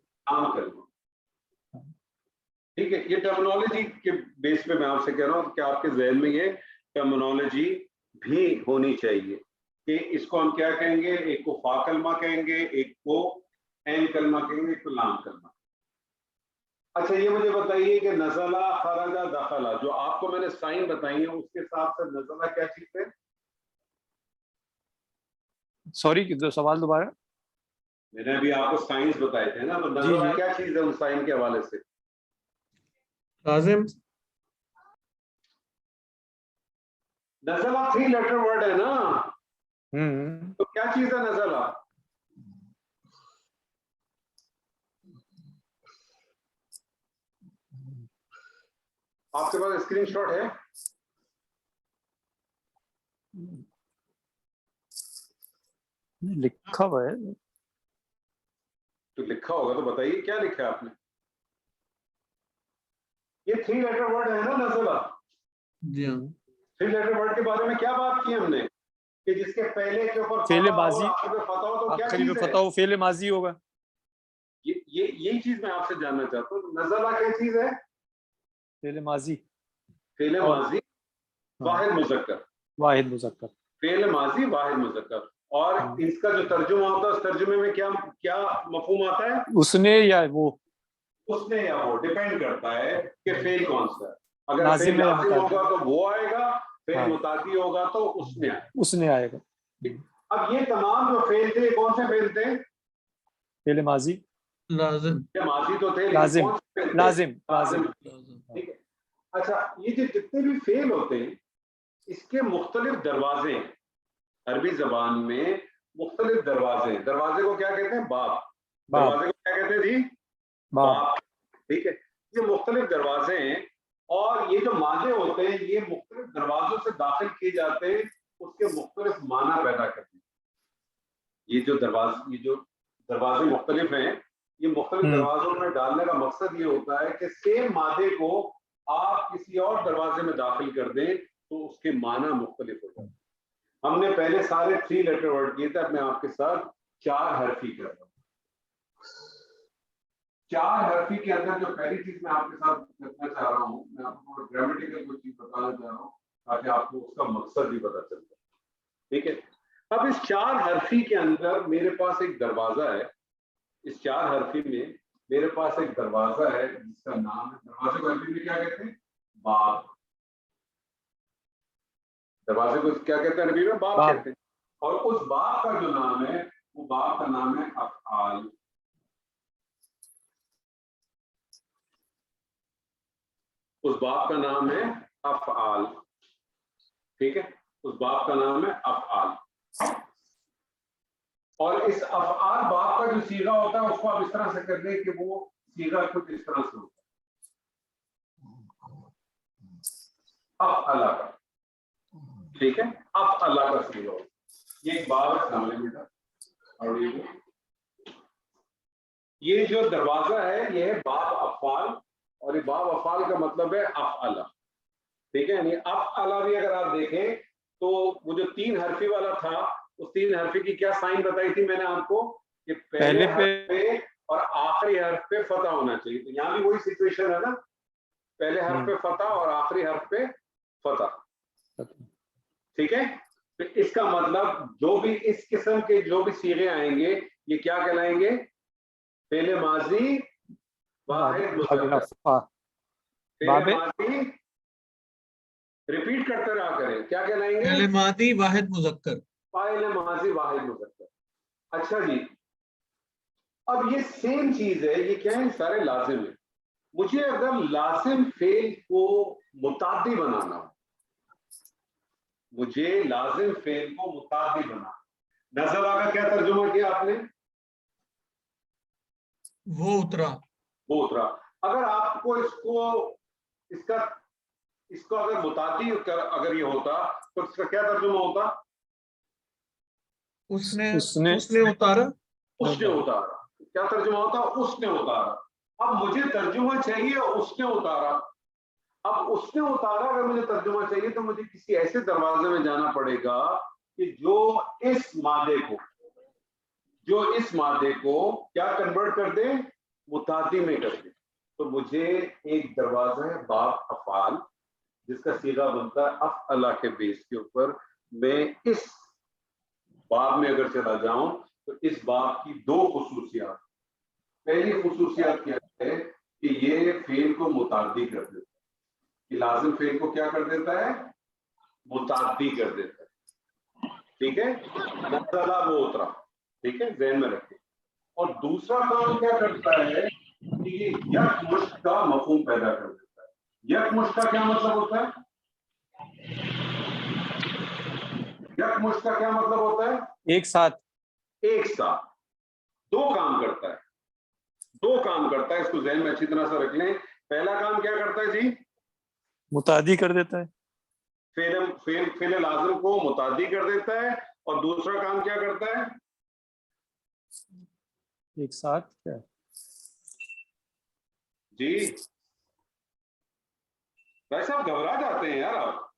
Speaker 1: ठीक है, ये टर्मिनोलॉजी के बेस पे मैं आपसे कह रहा हूँ कि आपके जहन में ये टर्मिनोलॉजी भी होनी चाहिए कि इसको हम क्या कहेंगे? एक को फा कलमा कहेंगे, एक को एन कलमा कहेंगे, एक को लाम कलमा। अच्छा, ये मुझे बताइए कि नज़ला खराजा दखला जो आपको मैंने साइन बताई है उसके साथ साथ नज़ला क्या चीज है?
Speaker 2: सॉरी, सवाल दोबारा।
Speaker 1: मैंने अभी आपको साइंस बताए थे ना, तो नज़ला क्या चीज है उन साइन के हवाले से?
Speaker 3: लाजिम।
Speaker 1: नज़ला 3 लेटर वर्ड है ना, तो क्या चीज है नज़ला? आपके पास स्क्रीनशॉट है?
Speaker 2: लिखा हुआ है
Speaker 1: तो लिखा होगा तो बताइए क्या लिखा है आपने? ये 3 लेटर वर्ड है ना नज़ला।
Speaker 3: जी हाँ।
Speaker 1: 3 लेटर वर्ड के बारे में क्या बात की हमने कि जिसके पहले के ऊपर
Speaker 2: फेले बाजी,
Speaker 1: फतह हो तो क्या
Speaker 2: आखिरी
Speaker 1: चीज
Speaker 2: में
Speaker 1: है?
Speaker 2: फतह हो फेले माजी होगा।
Speaker 1: यही चीज मैं आपसे जानना चाहता हूँ, नज़ला क्या चीज है?
Speaker 2: फेल माजी,
Speaker 1: फेल माजी वाहिद मुज़क्कर,
Speaker 2: वाहिद मुज़क्कर,
Speaker 1: फेल माजी वाहिद मुज़क्कर। और इसका जो तर्जुमा होता है, उस तर्जुमे में क्या क्या मफहूम आता है?
Speaker 2: उसने या वो,
Speaker 1: उसने या वो, डिपेंड करता है कि फेल कौन सा है। अगर
Speaker 2: लाजिम
Speaker 1: फेल
Speaker 2: है या
Speaker 1: लाजिम
Speaker 2: मुतादी।
Speaker 1: होगा तो वो आएगा, फेल
Speaker 2: हाँ।
Speaker 1: मुतादी होगा तो उसने आएगा।
Speaker 2: उसने आएगा।
Speaker 1: अब ये तमाम जो फेल थे, कौन से फेल थे?
Speaker 2: फेल माजी,
Speaker 3: लाजिम,
Speaker 1: ये माजी तो थे, लेकिन
Speaker 2: लाजिम,
Speaker 1: कौन से फेल थे?
Speaker 2: लाजिम, लाजिम।
Speaker 1: ठीक है। अच्छा, ये जो जितने भी फेल होते हैं, इसके मुख्तलिफ दरवाजे हैं। अरबी जबान में मुख्तलिफ दरवाजे हैं। दरवाजे को क्या कहते हैं? बाब।
Speaker 2: बाब,
Speaker 1: दरवाजे को क्या कहते हैं जी?
Speaker 2: बाब।
Speaker 1: बाब। ठीक है। ये मुख्तलिफ दरवाजे हैं, और ये जो मादे होते हैं, ये मुख्तलिफ दरवाजों से दाखिल किए जाते हैं, उसके मुख्तलिफ माना पैदा करते हैं। ये जो दरवाजे मुख्तलिफ हैं, ये मुख्तलिफ दरवाजों में डालने का मकसद ये होता है कि सेम मादे को आप किसी और दरवाजे में दाखिल कर दें तो उसके माना मुख्तलिफ हो जाए। हमने पहले सारे 3 लेटर वर्ड किए थे, अब मैं आपके साथ 4 हरफी कर रहा हूँ। 4 हरफी के अंदर जो पहली चीज मैं आपके साथ करना चाह रहा हूँ, मैं आपको थोड़ा ग्रामेटिकल कुछ चीज बताना चाह रहा हूँ ताकि आपको उसका मकसद भी पता चल जाए। ठीक है। अब इस 4 हरफी के अंदर मेरे पास एक दरवाजा है। इस 4 हरफी में मेरे पास एक दरवाजा है जिसका नाम है, दरवाजे को अरबी में क्या कहते हैं? बाब। दरवाजे को क्या कहते हैं अरबी में? बाब कहते हैं। और उस बाब का जो नाम है, वो बाब का नाम है अफ़आल। उस बाब का नाम है अफ़आल। ठीक है। उस बाब का नाम है अफ़आल। और इस अफ़आल बाब का जो सीगा होता है, उसको आप इस तरह से कर दें कि वो सीगा कुछ इस तरह से होता है, अफ़अला का। ठीक है। अफ़अला का सीगा होता है। ये एक बाब है सामने बेटा, और ये जो दरवाजा है, ये है बाब अफ़आल, और ये बाब अफ़आल का मतलब है अफ़अला। ठीक है। यानी अफ़अला भी अगर आप देखें तो वो जो 3 हरफी वाला था, उस 3 हरफी की क्या साइन बताई थी मैंने आपको कि पहले हर्फ पे और आखिरी हर्फ पे फतह होना चाहिए। तो यहाँ भी वही सिचुएशन है ना, पहले हर्फ पे फतह और आखिरी हर्फ पे फतह। ठीक है। तो इसका मतलब जो भी इस किस्म के जो भी सीगे आएंगे, ये क्या कहलाएंगे? फेले माजी वाहिद मुज़क्कर। फेले माजी, रिपीट करते रहा करें, क्या कहलाएंगे?
Speaker 3: फेल मादी वाहिद मुज़क्कर,
Speaker 1: फाइल माजी वाहिद मुज़क्कर। अच्छा जी, अब ये सेम चीज है, ये क्या है? सारे लाजिम है। मुझे अगर लाजिम फेल को मुताद्दी बनाना हो, मुझे लाजिम फेल को मुताद्दी बनाना, नज़ला का क्या तर्जुमा किया आपने?
Speaker 3: वो उतरा।
Speaker 1: वो उतरा। अगर आपको इसको अगर मुताद्दी अगर ये होता तो इसका क्या तर्जुमा होता?
Speaker 3: उसने उतारा।
Speaker 1: उसने उतारा। क्या तर्जुमा होता? उसने उतारा। अब मुझे तर्जुमा चाहिए उसने उतारा। अब उसने उतारा अगर मुझे तर्जुमा चाहिए तो मुझे किसी ऐसे दरवाजे में जाना पड़ेगा कि जो इस मादे को क्या कन्वर्ट कर दे? मुताद्दी में कर दे। तो मुझे एक दरवाजा है बाब अफ़आल, जिसका सीगा बनता है अफ़अला के बेस के ऊपर। मैं इस बाब में अगर चला जाऊं तो इस बाब की 2 खुसूसियात। पहली खुसूसियत क्या है कि ये फेल को मुताद्दी कर देता है, कि लाजिम फेल को क्या कर देता है? मुताद्दी कर देता है। ठीक है। नज़ला वो उतरा। ठीक है, ज़हन में रखें। और दूसरा काम क्या करता है कि ये यकमुश्त का मफहूम पैदा कर देता है। यकमुश्त का क्या मतलब होता है? यकमुश्त का क्या मतलब होता है?
Speaker 2: एक साथ।
Speaker 1: एक साथ 2 काम करता है। 2 काम करता है, इसको ज़हन में अच्छी तरह से रख लें। पहला काम क्या करता है जी?
Speaker 2: मुतादी कर देता है,
Speaker 1: फेल लाजिम को मुतादी कर देता है। और दूसरा काम क्या करता है?
Speaker 2: एक साथ। क्या
Speaker 1: जी भाई साहब, घबरा जाते हैं यार आप।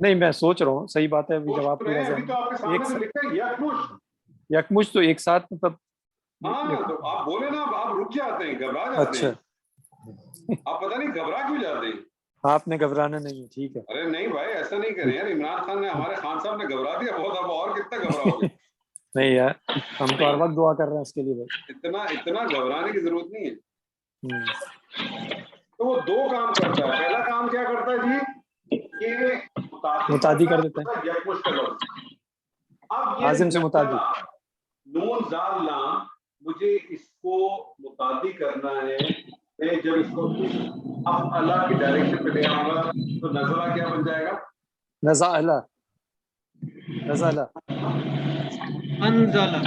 Speaker 2: नहीं, मैं सोच रहा हूँ, सही बात है, अभी जवाब पूरा
Speaker 1: अभी तो आपके सामने तो लिखा है यकमुश्त।
Speaker 2: यकमुश तो एक साथ मतलब
Speaker 1: हाँ तो आप बोले ना, आप रुक जाते हैं, घबरा जाते
Speaker 2: अच्छा,
Speaker 1: हैं, आप पता नहीं घबरा क्यों जाते हैं।
Speaker 2: आपने घबराना नहीं है, ठीक है।
Speaker 1: अरे नहीं भाई, ऐसा नहीं करें यार, इमरान खान ने, हमारे खान साहब ने घबरा दिया बहुत, अब और कितना घबराओगे।
Speaker 2: नहीं यार, हम तो हर वक्त दुआ कर रहे हैं उसके लिए भाई।
Speaker 1: इतना घबराने की जरूरत नहीं है।
Speaker 2: हम्म,
Speaker 1: तो वो दो काम करता है। पहला काम क्या करता है जी, ये
Speaker 2: मुतादी कर देते हैं,
Speaker 1: अब ये
Speaker 2: आजिम से मुतादी।
Speaker 1: नून जाल लाम, मुझे इसको मुतादी करना है। मैं जब इसको अब अल्लाह की डायरेक्शन पे ले आऊंगा तो नजरा क्या बन जाएगा?
Speaker 2: नज़ाअला, नज़ाअला।
Speaker 3: अनज़ला,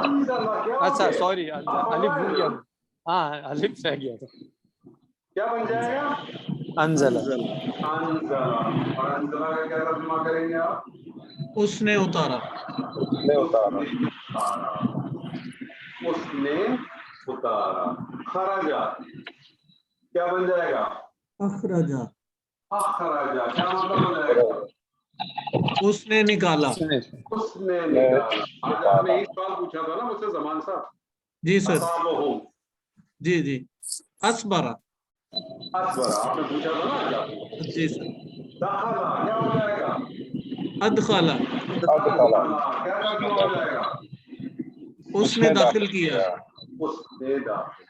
Speaker 1: अंजला क्या हो
Speaker 2: अच्छा
Speaker 1: गया?
Speaker 2: सॉरी, अलिफ भूल गया मैं। हाँ, अलिफ रह गया था।
Speaker 1: क्या बन जाएगा?
Speaker 2: अनज़ला।
Speaker 1: अंजला। और अंजला का क्या तर्जुमा करेंगे आप?
Speaker 3: उसने उतारा।
Speaker 1: उसने उतारा। उसने उतारा। खराजा क्या बन जाएगा?
Speaker 3: अखरजा,
Speaker 1: अखराजा क्या मतलब हो जाएगा?
Speaker 3: उसने निकाला।
Speaker 1: उसने निकाला। आज आपने एक सवाल पूछा था ना मुझसे ज़मान साहब,
Speaker 3: जी सर,
Speaker 1: असाबहु,
Speaker 3: जी जी। असबरा,
Speaker 1: असबरा आपने पूछा था ना आज आपको।
Speaker 3: जी सर।
Speaker 1: दखला क्या हो जाएगा?
Speaker 3: अदखला,
Speaker 1: दखला क्या तर्जुमा हो जाएगा?
Speaker 3: उसने दाखिल किया।
Speaker 1: उसने दाखिल,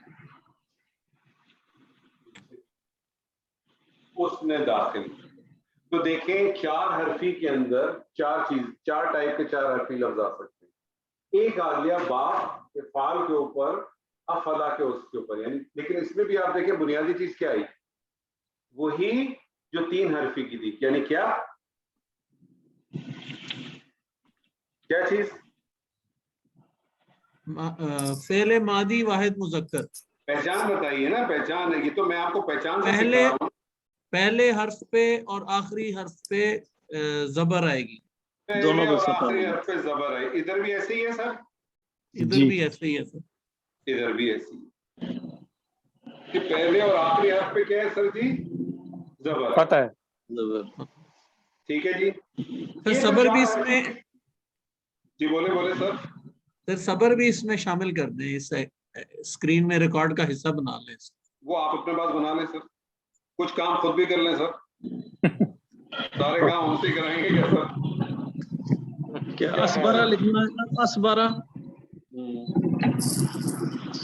Speaker 1: उसने दाखिल। तो देखें, चार हरफी के अंदर चार टाइप के चार हरफी लफ्ज आ सकते हैं। एक आ गया बाप के फाल के ऊपर, अफला के उसके ऊपर, यानी, लेकिन इसमें भी आप देखें बुनियादी चीज क्या आई, वही जो तीन हरफी की थी, यानी क्या चीज?
Speaker 3: फेले मादी वाहिद मुजक्कर।
Speaker 1: पहचान बताइए ना, पहचान है ये तो मैं आपको पहचान से सिखा रहा हूं।
Speaker 3: पहले हर्फ पे और आखिरी हर्फ पे जबर आएगी।
Speaker 1: पहले और आखिरी हर्फ पे जबर है। इधर भी ऐसे ही है सर?
Speaker 3: इधर भी ऐसे ही है सर।
Speaker 1: इधर भी ऐसी कि पहले और आखिरी हर्फ पे क्या है सर जी? जबर।
Speaker 2: पता है।
Speaker 1: ठीक है जी।
Speaker 3: सर सबर भी इसमें,
Speaker 1: जी बोले सर।
Speaker 3: सर सबर भी इसमें शामिल कर दें, इस स्क्रीन में रिकॉर्ड का हिस्सा बना लें।
Speaker 1: वो आप अपने पास बना लें सर, कुछ काम खुद भी कर लें सर। सारे काम हमसे कराएंगे क्या सर?
Speaker 3: क्या असबरा लिखना है? असबरा।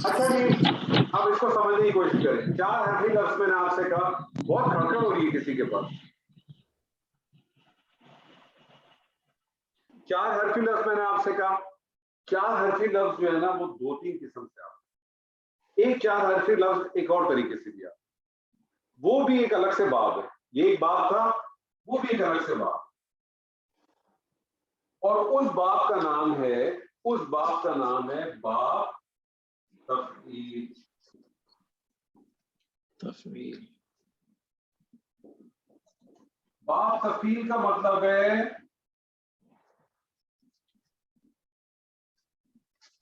Speaker 1: अच्छा जी, अब इसको समझने की कोशिश करें। चार हरफी लफ्ज मैंने आपसे कहा, बहुत खड़खड़ हो रही है किसी के पास। चार हरफी लफ्ज मैंने आपसे कहा, चार हरफी लफ्ज जो है ना वो दो तीन किस्म से आते हैं। एक चार हरफी लफ्ज एक और तरीके से भी आता है, वो भी एक अलग से बाब है। ये एक बाब था, वो भी एक अलग से बाब, और उस बाब का नाम है, बाब तफईल। बाब तफईल का मतलब है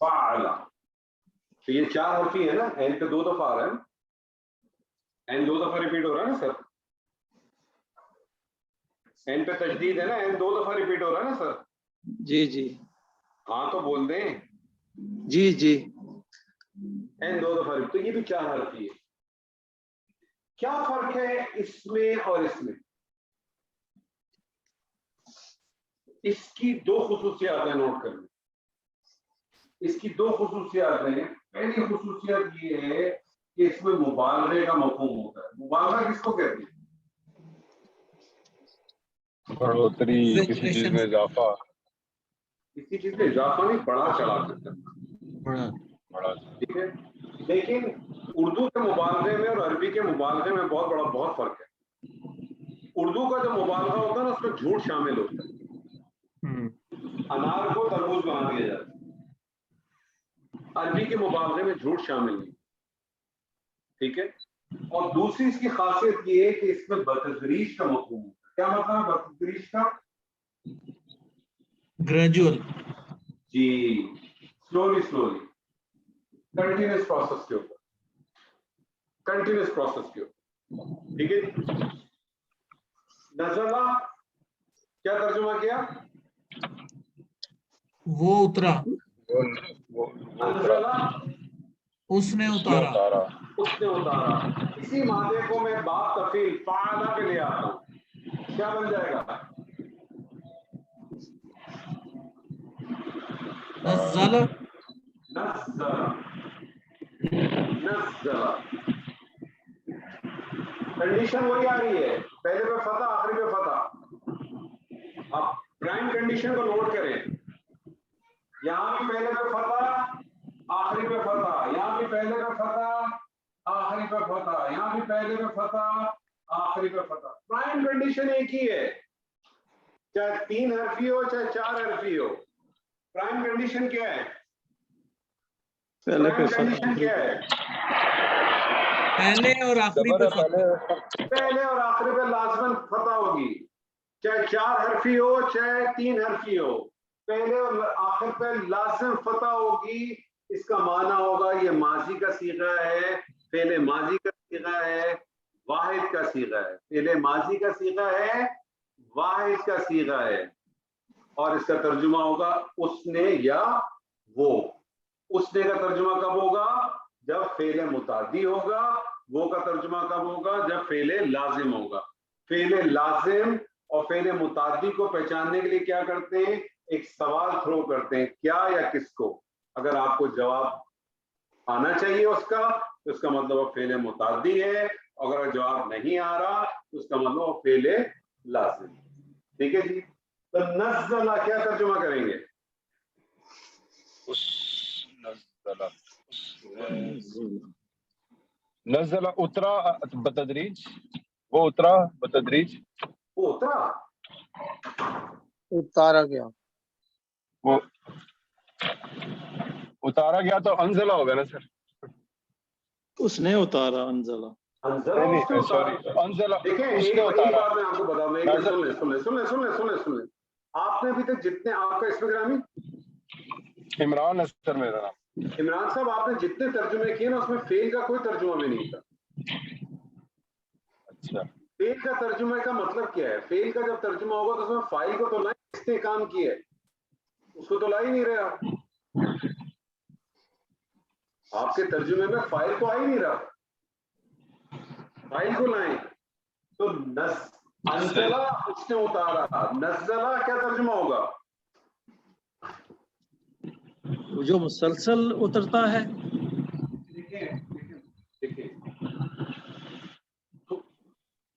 Speaker 1: फाला। तो ये चार हरफी है ना, एन पे दो दफा आ रहा है, एन दो दफा रिपीट हो रहा है ना सर, एन पे तशदीद है ना, एन दो दफा रिपीट हो रहा है ना सर?
Speaker 5: जी जी
Speaker 1: हाँ तो बोल दें
Speaker 5: जी जी।
Speaker 1: एन दो दफा रिपीट, तो ये भी चार हरफी है। क्या फर्क है इसमें और इसमें? इसकी दो खुसूसियात है, नोट करनी। इसकी दो खुसूसियात हैं। पहली खुसूसियत ये है कि इसमें मुबालगे का मफहूम होता है। मुबालगा किसको कहते हैं?
Speaker 6: बढ़ोतरी, किसी चीज में इजाफा।
Speaker 1: किसी चीज में इजाफा नहीं, बढ़ा चढ़ा कर करना,
Speaker 6: बड़ा।
Speaker 1: ठीक है। लेकिन उर्दू के मुबालगे में और अरबी के मुबालगे में बहुत फर्क है। उर्दू का जो मुबालगा होता है ना, उसमें झूठ शामिल होता है। अनार को तरबूज बना दिया जाता है, अरबी के मुबालगे में झूठ शामिल नहीं, ठीक है। और दूसरी इसकी खासियत ये है कि इसमें बतदरीज का मफहूम होता है। क्या मतलब है बतदरीज का?
Speaker 3: ग्रेजुअल,
Speaker 1: जी, स्लोली कंटिन्यूस प्रोसेस के ऊपर, ठीक है। नज़ला क्या तर्जुमा किया?
Speaker 3: वो उतरा।
Speaker 1: अंज़ला
Speaker 3: उसने उतारा।
Speaker 1: उसने उतारा। इसी मादे को मैं बाप तफील फाला पे ले आता हूँ, क्या बन जाएगा?
Speaker 3: नज़्ज़ला
Speaker 1: नज़्ज़ला। कंडीशन वही आ रही है, पहले पे फतह आखिरी पे फतह। अब प्राइम कंडीशन को नोट करें, यहाँ भी पहले पे फतह आखिरी पे फतह, यहाँ भी पहले पे फतह आखिरी पे फतह, यहाँ भी पहले पे फतह आखिरी पे फतह। प्राइम कंडीशन एक ही है, चाहे 3 हरफी हो चाहे 4 हरफी हो। प्राइम कंडीशन क्या है?
Speaker 5: पहले पे
Speaker 1: प्राइम कंडीशन क्या है?
Speaker 3: पहले और आखिरी पे फतह।
Speaker 1: पहले और आखिरी पे लाजमन फतह होगी, चाहे 4 हरफी हो चाहे 3 हरफी हो, पहले और आखिर पे लाजम फतह होगी। इसका माना होगा ये माजी का सीगा है, फेले माजी का सीगा है, वाहिद का सीगा है। फेले माजी का सीगा है, वाहिद का सीगा है, और इसका तर्जुमा होगा उसने या वो। उसने का तर्जुमा कब होगा? जब फेले मुतादी होगा। वो का तर्जुमा कब होगा? जब फेले लाजिम होगा। फेले लाजिम और फेले मुतादी को पहचानने के लिए क्या करते हैं? एक सवाल थ्रो करते हैं, क्या या किसको। अगर आपको जवाब आना चाहिए उसका, तो उसका मतलब वो फेले मुतादी है। अगर जवाब नहीं आ रहा तो उसका मतलब वो फेले लाजिम। ठीक है जी। तो नज़्ज़ला क्या तर्जुमा करेंगे?
Speaker 6: नज़ला उतरा बतदरीज, वो उतरा बतदरीज,
Speaker 1: वो उतरा,
Speaker 5: उतारा गया।
Speaker 6: वो उतारा गया तो अंज़ला होगा ना सर?
Speaker 5: उसने उतारा अंज़ला।
Speaker 1: अंज़ला उसने
Speaker 6: सॉरी,
Speaker 1: उतारा।
Speaker 6: अंज़ला
Speaker 1: देखें,
Speaker 6: उसने
Speaker 1: एक
Speaker 6: उतारा।
Speaker 1: बात मैं आपको बताऊं, सुन ले। आपने अभी तक जितने, आपका इसमें ग्रामी
Speaker 6: इमरान सर मेरा नाम।
Speaker 1: इमरान साहब, आपने जितने तर्जुमे किए ना, उसमें फेल का कोई तर्जुमा भी नहीं था।
Speaker 6: अच्छा,
Speaker 1: फेल का तर्जुमे का मतलब क्या है? फेल का जब तर्जुमा होगा तो उसमें फाइल को तो लाए, किसने काम किया है उसको तो ला ही नहीं रहा। आपके तर्जुमे में फाइल तो आ ही नहीं रहा, फाइल को लाए। तो अंज़ला उसने उतारा, नज़्ज़ला क्या तर्जुमा होगा?
Speaker 5: जो मुसलसल उतरता है।
Speaker 1: देखिए, तो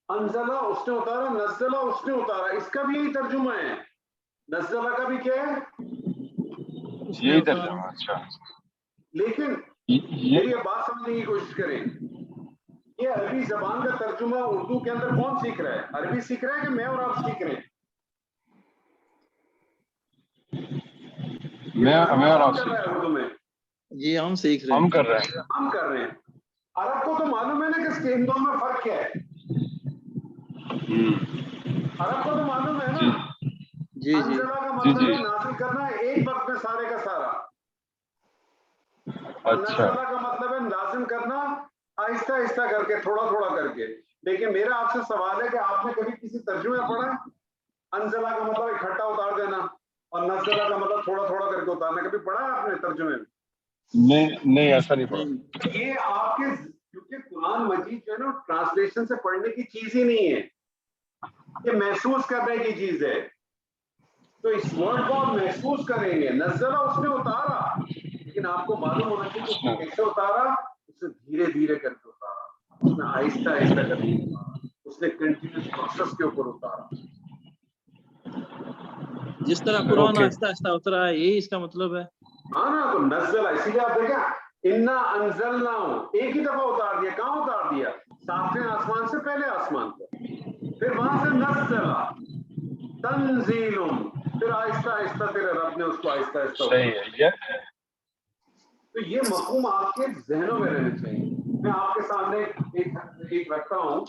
Speaker 1: अंज़ला उसने उतारा, नज़्ज़ला उसने उतारा, इसका भी यही तर्जुमा है। नज़्ज़ला का भी क्या है?
Speaker 6: यही तर्जुमा। अच्छा,
Speaker 1: लेकिन मेरी बात समझने की कोशिश करें, ये अरबी जबान का तर्जुमा उर्दू के अंदर कौन सीख रहा है? अरबी सीख रहा है कि मैं और आप सीख रहे हैं?
Speaker 6: मैं और आप
Speaker 1: कर रहा है उर्दू में,
Speaker 5: ये हम सीख रहे हैं।
Speaker 6: हम कर रहे हैं।
Speaker 1: हम कर रहे हैं। अरब को तो मालूम है ना कि इन दोनों में फर्क क्या है। अरब को तो मालूम है ना।
Speaker 5: जी जी
Speaker 1: अंज़ला का मतलब है नाज़िल करना एक वक्त में सारे का सारा, और नज़्ज़ला का मतलब है लाजिम करना आहिस्ता आहिस्ता करके, थोड़ा थोड़ा करके। लेकिन मेरा आपसे सवाल है कि आपने कभी किसी तर्जुमे में पढ़ा है अंज़ला का मतलब इकट्ठा उतार देना और नज़्ज़ला का मतलब थोड़ा थोड़ा करके उतारना? कभी पढ़ा है आपने तर्जुमे में?
Speaker 6: नहीं, ऐसा नहीं पढ़ा।
Speaker 1: ये आपके, क्योंकि कुरान मजीद जो है ना ट्रांसलेशन से पढ़ने की चीज ही नहीं है, ये महसूस करने की चीज है। तो इस वर्ड को आप महसूस करेंगे। नज़्ज़ला उसने उतारा, लेकिन आपको मालूम होना चाहिए कि उसने कैसे उतारा। उसने धीरे धीरे करके उतारा, उसने आहिस्ता आहिस्ता करके उतारा, उसने कंटिन्यूस प्रोसेस के ऊपर उतारा।
Speaker 5: जिस तरह कुरान आहिस्ता आहिस्ता उतरा है, यही इसका मतलब है।
Speaker 1: हाँ ना, तो नज़्ज़ला, इसीलिए आप देखा इन्ना अंज़लनाहु एक ही दफा उतार दिया। कहाँ उतार दिया? सातवें आसमान से पहले आसमान पर, फिर वहां से नज़्ज़ला तंज़ीलुम, फिर आहिस्ता आहिस्ता तेरे रब ने उसको आहिस्ता आहिस्ता।
Speaker 6: सही है ये।
Speaker 1: तो ये मफ़हूम आपके जहनों में रहने चाहिए। मैं आपके सामने एक रखता हूं।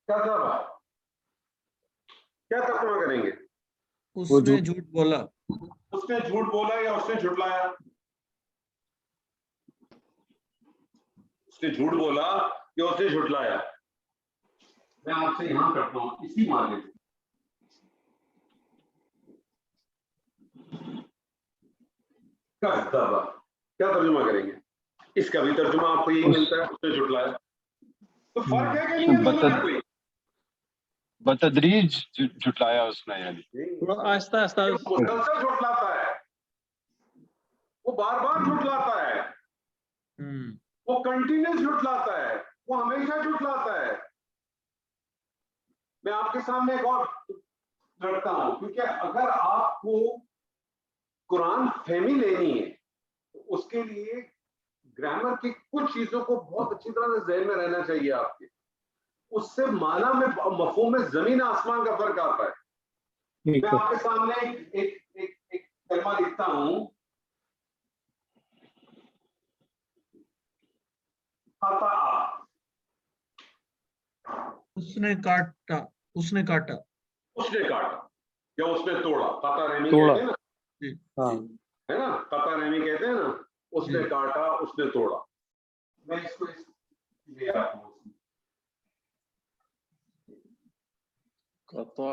Speaker 1: क्या था बात? क्या तर्जुमा करेंगे?
Speaker 3: उसने झूठ बोला।
Speaker 1: उसने झूठ बोला या उसने झुटलाया? उसने झूठ बोला या उसने झुटलाया? मैं आपसे यहाँ करता हूँ इसी माने से। कज़्ज़बा क्या तर्जुमा करेंगे? इसका भी तर्जुमा आपको यही मिलता है, उसने झुटलाया। तो फर्क है कि नहीं है दोनों में कोई?
Speaker 6: बतदरीज झुटलाया उसने, यानी
Speaker 5: थोड़ा आहिस्ता आहिस्ता
Speaker 1: वो मुसलसल झुटलाता है, वो बार बार झुटलाता है, वो कंटिन्यूस झुटलाता है, वो हमेशा झुटलाता है। मैं आपके सामने एक और रखता हूं, क्योंकि अगर आपको कुरान फहमी लेनी है तो उसके लिए ग्रामर की कुछ चीजों को बहुत अच्छी तरह से जहन में रहना चाहिए आपके। उससे माना में मफहूम में जमीन आसमान का फर्क आता है। मैं आपके सामने एक कलमा लिखता हूं, खता।
Speaker 3: उसने काटा, उसने काटा,
Speaker 1: उसने काटा या उसने तोड़ा, कता रहमी
Speaker 2: तोड़ा।
Speaker 1: कहते हैं ना,
Speaker 2: हाँ
Speaker 1: है ना, कता रहमी कहते हैं ना, उसने काटा, उसने तोड़ा। मैं इसको ले आता हूं,
Speaker 5: कता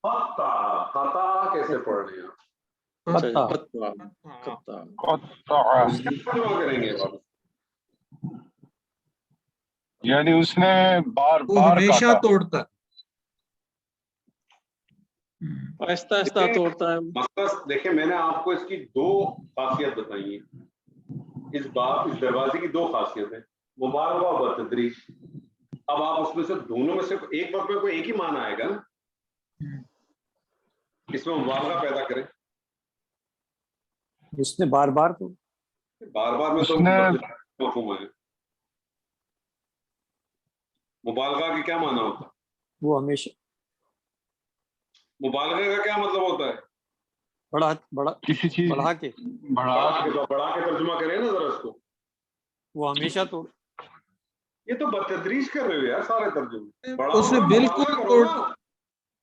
Speaker 1: कता, कता कैसे पढ़ रहे हैं?
Speaker 2: कत्ता।
Speaker 5: कता
Speaker 1: तर्जुमा करेंगे आप?
Speaker 6: यानी उसने बार
Speaker 3: वो
Speaker 6: बार
Speaker 3: हमेशा
Speaker 6: काटा।
Speaker 3: तोड़ता।
Speaker 5: आहिस्ता आहिस्ता तोड़ता है।
Speaker 1: मकसद देखिए, मैंने आपको इसकी दो खासियत बताई है। इस दरवाजे की दो खासियत है, मुबालगा और बतदरीज। अब आप उसमें से दोनों में से एक वक्त में कोई एक ही माना आएगा ना, इसमें मुबालगा पैदा करें।
Speaker 2: उसने बार बार तो
Speaker 1: बार बार में तो मफहूम है। मुबालगा की क्या माना होता है?
Speaker 2: वो हमेशा
Speaker 1: मुबालगा का क्या मतलब होता है?
Speaker 2: बड़ा
Speaker 6: किसी चीज
Speaker 2: बढ़ा के,
Speaker 1: बढ़ा के तर्जुमा करें ना जरा इसको।
Speaker 2: वो हमेशा तो
Speaker 1: ये तो बतदरीज कर रहे हो यार सारे तर्जुमे।
Speaker 3: उसने बिल्कुल तोड़,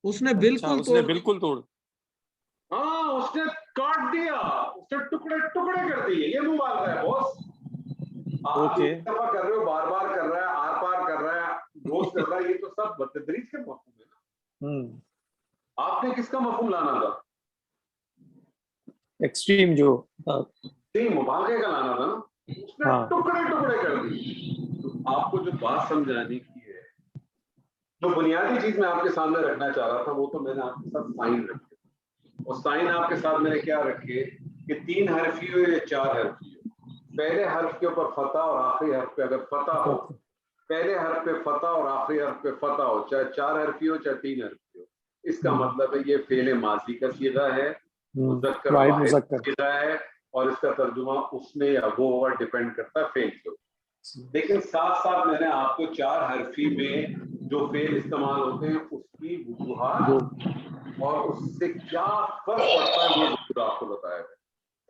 Speaker 3: उसने
Speaker 2: अच्छा,
Speaker 3: बिल्कुल
Speaker 2: उसने
Speaker 3: तोड़,
Speaker 2: बिल्कुल तोड़।
Speaker 1: हाँ, उसने काट दिया, उसने टुकड़े टुकड़े कर दिए, ये मुबालगा है बॉस। आप
Speaker 2: ओके।
Speaker 1: एक दफा कर रहे हो, बार बार कर रहा है, आर पार कर रहा है, रोज कर रहा है, ये तो सब बतदरीज के मफहूम है ना। आपने किसका मफहूम लाना था?
Speaker 2: एक्सट्रीम जो
Speaker 1: मुबालगे का लाना था ना। उसने
Speaker 2: हाँ।
Speaker 1: टुकड़े टुकड़े कर दिए। तो आपको जो बात समझाने की है, जो बुनियादी चीज मैं आपके सामने रखना चाह रहा था, वो तो मैंने आपके साथ साइन रखे। और साइन आपके साथ मैंने क्या रखे कि 3 हरफी हो या 4 हरफी हो, पहले हर्फ के ऊपर फतह और आखिरी हर्फ पे अगर फतह हो, पहले हर्फ पे फतह और आखिरी हर्फ पे फतह हो, चाहे 4 हरफी हो चाहे 3 हरफी हो, इसका मतलब है ये फेले माजी का सीगा है, मुज़क्कर वाहिद का सीगा है, और इसका तर्जुमा उसमें या वो होगा, डिपेंड करता है फेल के ऊपर। लेकिन साथ साथ मैंने आपको 4 हरफी में जो फेल इस्तेमाल होते हैं उसकी वजूहात और उससे क्या फर्क पड़ता है वो जरूर आपको बताया है।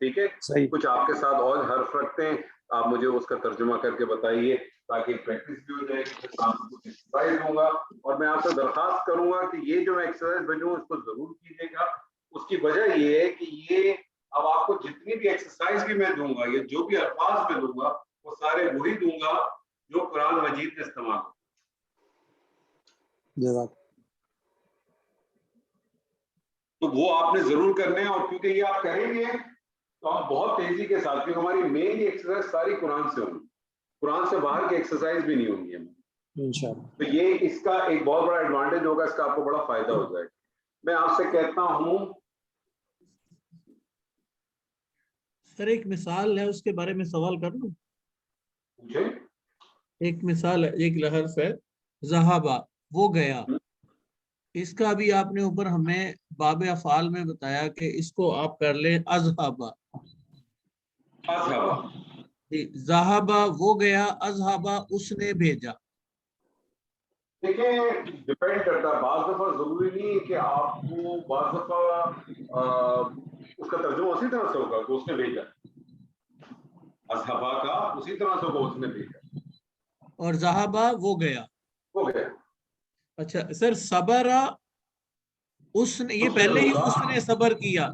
Speaker 1: ठीक है,
Speaker 2: सही।
Speaker 1: कुछ आपके साथ और हर्फ रखते हैं, आप मुझे उसका तर्जुमा करके बताइए ताकि प्रैक्टिस भी हो जाए। आपको एक्सरसाइज दूंगा और मैं आपसे दरखास्त करूंगा कि ये जो मैं एक्सरसाइज भेजूंगा इसको जरूर कीजिएगा। उसकी वजह ये है कि ये अब आपको जितनी भी एक्सरसाइज भी मैं दूंगा, ये जो भी अल्फाज मैं दूंगा, वो सारे वही दूंगा जो कुरान मजीद में इस्तेमाल हो। तो वो आपने जरूर करने हैं, और क्योंकि ये आप करेंगे तो आप बहुत तेजी के साथ, क्योंकि हमारी मेन एक्सरसाइज सारी कुरान से होगी, कुरान से बाहर की एक्सरसाइज भी नहीं होंगी हमें इंशाअल्लाह। तो ये इसका एक बहुत बड़ा एडवांटेज होगा, इसका आपको बड़ा फायदा हो जाएगा। मैं आपसे कहता हूं
Speaker 3: सर एक मिसाल है, उसके बारे में सवाल कर लूं?
Speaker 1: मुझे
Speaker 3: एक मिसाल है, एक हर्फ है ज़हाबा, वो गया। इसका भी आपने ऊपर हमें बाब अफ़ाल में बताया कि इसको आप कर लें अज़हबा। ज़हाबा वो गया, अज़हबा उसने भेजा।
Speaker 1: देखिए, डिपेंड करता है, बाज़ दफा जरूरी नहीं है कि आपको, बाज़ दफा उसका तर्जुमा उसी तरह से होगा कि उसने भेजा, अज़हबा का उसी तरह से होगा उसने भेजा,
Speaker 3: और ज़हाबा वो गया। अच्छा सर, सबरा उसने, ये पहले ही उसने सबर किया,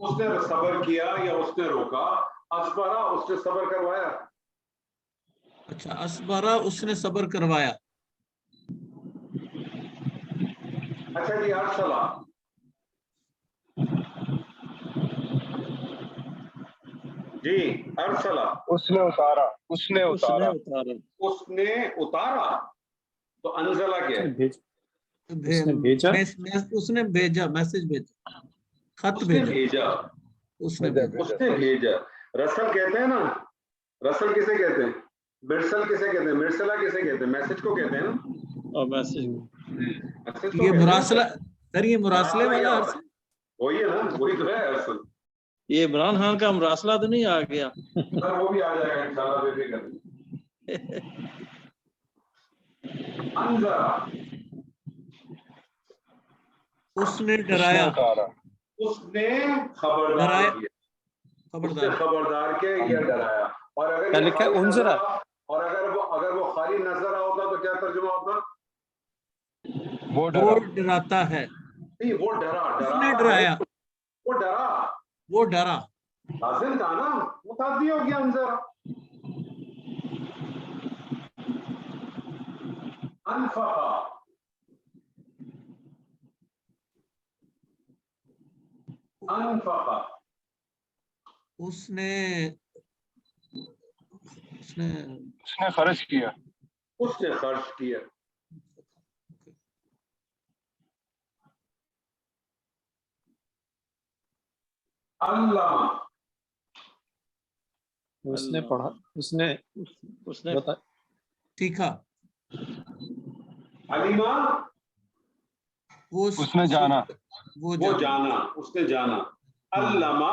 Speaker 1: उसने सबर किया या उसने रोका, असबरा उसने सबर करवाया।
Speaker 3: अच्छा असबरा उसने सबर करवाया।
Speaker 1: अच्छा जी, अरसला, जी अरसला,
Speaker 6: उसने उतारा, उसने
Speaker 5: उसने
Speaker 6: उतारा,
Speaker 5: उतारा,
Speaker 1: उसने उतारा, तो अनजला क्या है?
Speaker 2: उसने भेजा,
Speaker 3: उसने भेजा, मैसेज भेजा, खत
Speaker 1: उसने
Speaker 3: भेजा,
Speaker 1: भेजा,
Speaker 3: उसने
Speaker 6: भेजा,
Speaker 3: भेजा।
Speaker 1: उसने भेजा। रसल कहते हैं ना, रसल किसे कहते हैं? मिर्सल किसे कहते हैं? मिर्सला किसे कहते हैं? मैसेज को कहते हैं ना,
Speaker 5: और मैसेज
Speaker 1: मैसेज को
Speaker 3: ये
Speaker 1: कहते हैं।
Speaker 3: मुरासला, सर ये मुरासले
Speaker 1: मुरासला क्या
Speaker 3: वाला
Speaker 1: होता है? वही है ना, वही तो है अरसल।
Speaker 5: ये इमरान खान का मुरासला तो नहीं आ गया?
Speaker 1: सर वो भी आ जाएगा इंशाल्लाह, बेफिक्र। अनजरा,
Speaker 3: उसने
Speaker 6: उसने
Speaker 3: डराया,
Speaker 6: उतारा,
Speaker 1: उसने खबरदार
Speaker 3: डराया,
Speaker 1: किया, उसने
Speaker 3: खबरदार,
Speaker 1: खबरदार के या डराया। और अगर
Speaker 2: क्या
Speaker 1: ये
Speaker 2: लिखा है?
Speaker 1: खाली
Speaker 2: उनजरा।
Speaker 1: नजर आ- और अगर वो खाली नजर होता तो क्या तर्जुमा होता?
Speaker 6: वो
Speaker 3: वो
Speaker 6: डरा,
Speaker 3: डराता है,
Speaker 1: नहीं, वो डरा,
Speaker 3: उसने
Speaker 1: डराता है,
Speaker 3: डराया,
Speaker 1: वो डरा,
Speaker 3: वो डरा,
Speaker 1: लाजिम था ना, मुतादी हो गया अनजरा। अनफका, अनफका,
Speaker 3: उसने उसने
Speaker 6: उसने खर्च किया,
Speaker 1: उसने खर्च किया। अल्लामा,
Speaker 2: उसने
Speaker 5: अल्लाह।
Speaker 2: पढ़ा, उसने
Speaker 5: उसने
Speaker 2: बता,
Speaker 3: सीखा,
Speaker 1: अलीमा,
Speaker 3: वो
Speaker 6: उसने जाना,
Speaker 3: वो
Speaker 1: वो
Speaker 3: जाना,
Speaker 1: जाना, उसने जाना। अल्लामा,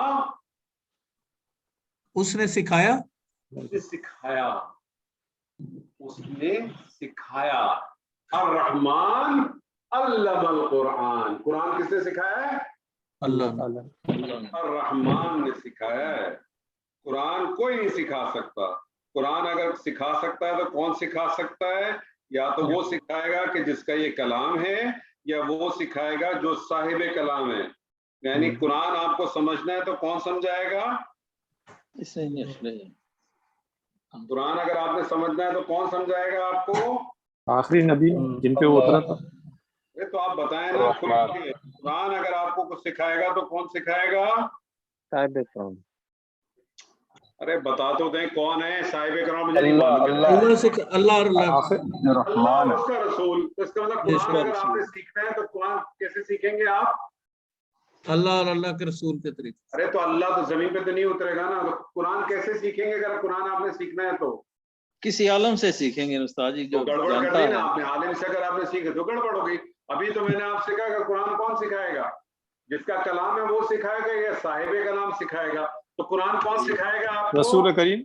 Speaker 3: उसने सिखाया,
Speaker 1: उसने सिखाया, उसने सिखाया। अर्रहमान अल्लमल कुरान, कुरान किसने सिखाया है?
Speaker 3: अल्लाह ने।
Speaker 2: अल्लाह।
Speaker 1: अर्रहमान ने सिखाया है। कुरान कोई नहीं सिखा सकता। कुरान अगर सिखा सकता है तो कौन सिखा सकता है? या तो वो सिखाएगा कि जिसका ये कलाम है, या वो सिखाएगा जो साहिब कलाम है। यानी कुरान आपको समझना है तो कौन समझाएगा?
Speaker 5: इसे नहीं इसलिए
Speaker 1: कुरान अगर आपने समझना है तो कौन समझाएगा आपको?
Speaker 2: आखिरी नबी जिन पे वो उतरा था।
Speaker 1: अरे तो आप बताएं ना खुद के। कुरान अगर आपको कुछ सिखाएगा तो कौन सिखाएगा?
Speaker 2: साहिब कलाम।
Speaker 1: अरे बता तो दें कौन है साहिब कराम, मुझे नहीं
Speaker 6: अल्लाह,
Speaker 1: मालूम।
Speaker 6: अल्लाह,
Speaker 3: अल्लाह से, अल्लाह और अल्लाह
Speaker 2: आखिर
Speaker 1: अल्लाह
Speaker 6: रहमान
Speaker 1: और
Speaker 6: है,
Speaker 1: उसका रसूल। तो इसका मतलब कुरान
Speaker 5: इसका
Speaker 1: अगर
Speaker 5: रसूल।
Speaker 1: आपने सीखना है तो कुरान कैसे सीखेंगे आप?
Speaker 3: अल्लाह और अल्लाह के रसूल के तरीके।
Speaker 1: अरे तो अल्लाह तो जमीन पे तो नहीं उतरेगा ना, तो कुरान कैसे सीखेंगे अगर कुरान आपने सीखना है तो?
Speaker 5: किसी आलम से सीखेंगे उस्ताद जी
Speaker 1: तो
Speaker 5: जो
Speaker 1: गड़बड़ कर
Speaker 5: जानता
Speaker 1: दी
Speaker 5: है।
Speaker 1: ना आपने, आलिम से अगर आपने सीखे तो गड़बड़ हो गई। अभी तो मैंने आपसे कहा कि कुरान कौन सिखाएगा? जिसका कलाम है वो सिखाएगा या साहिब कलाम सिखाएगा? तो कुरान कौन सिखाएगा आपको?
Speaker 2: रसूल करीम।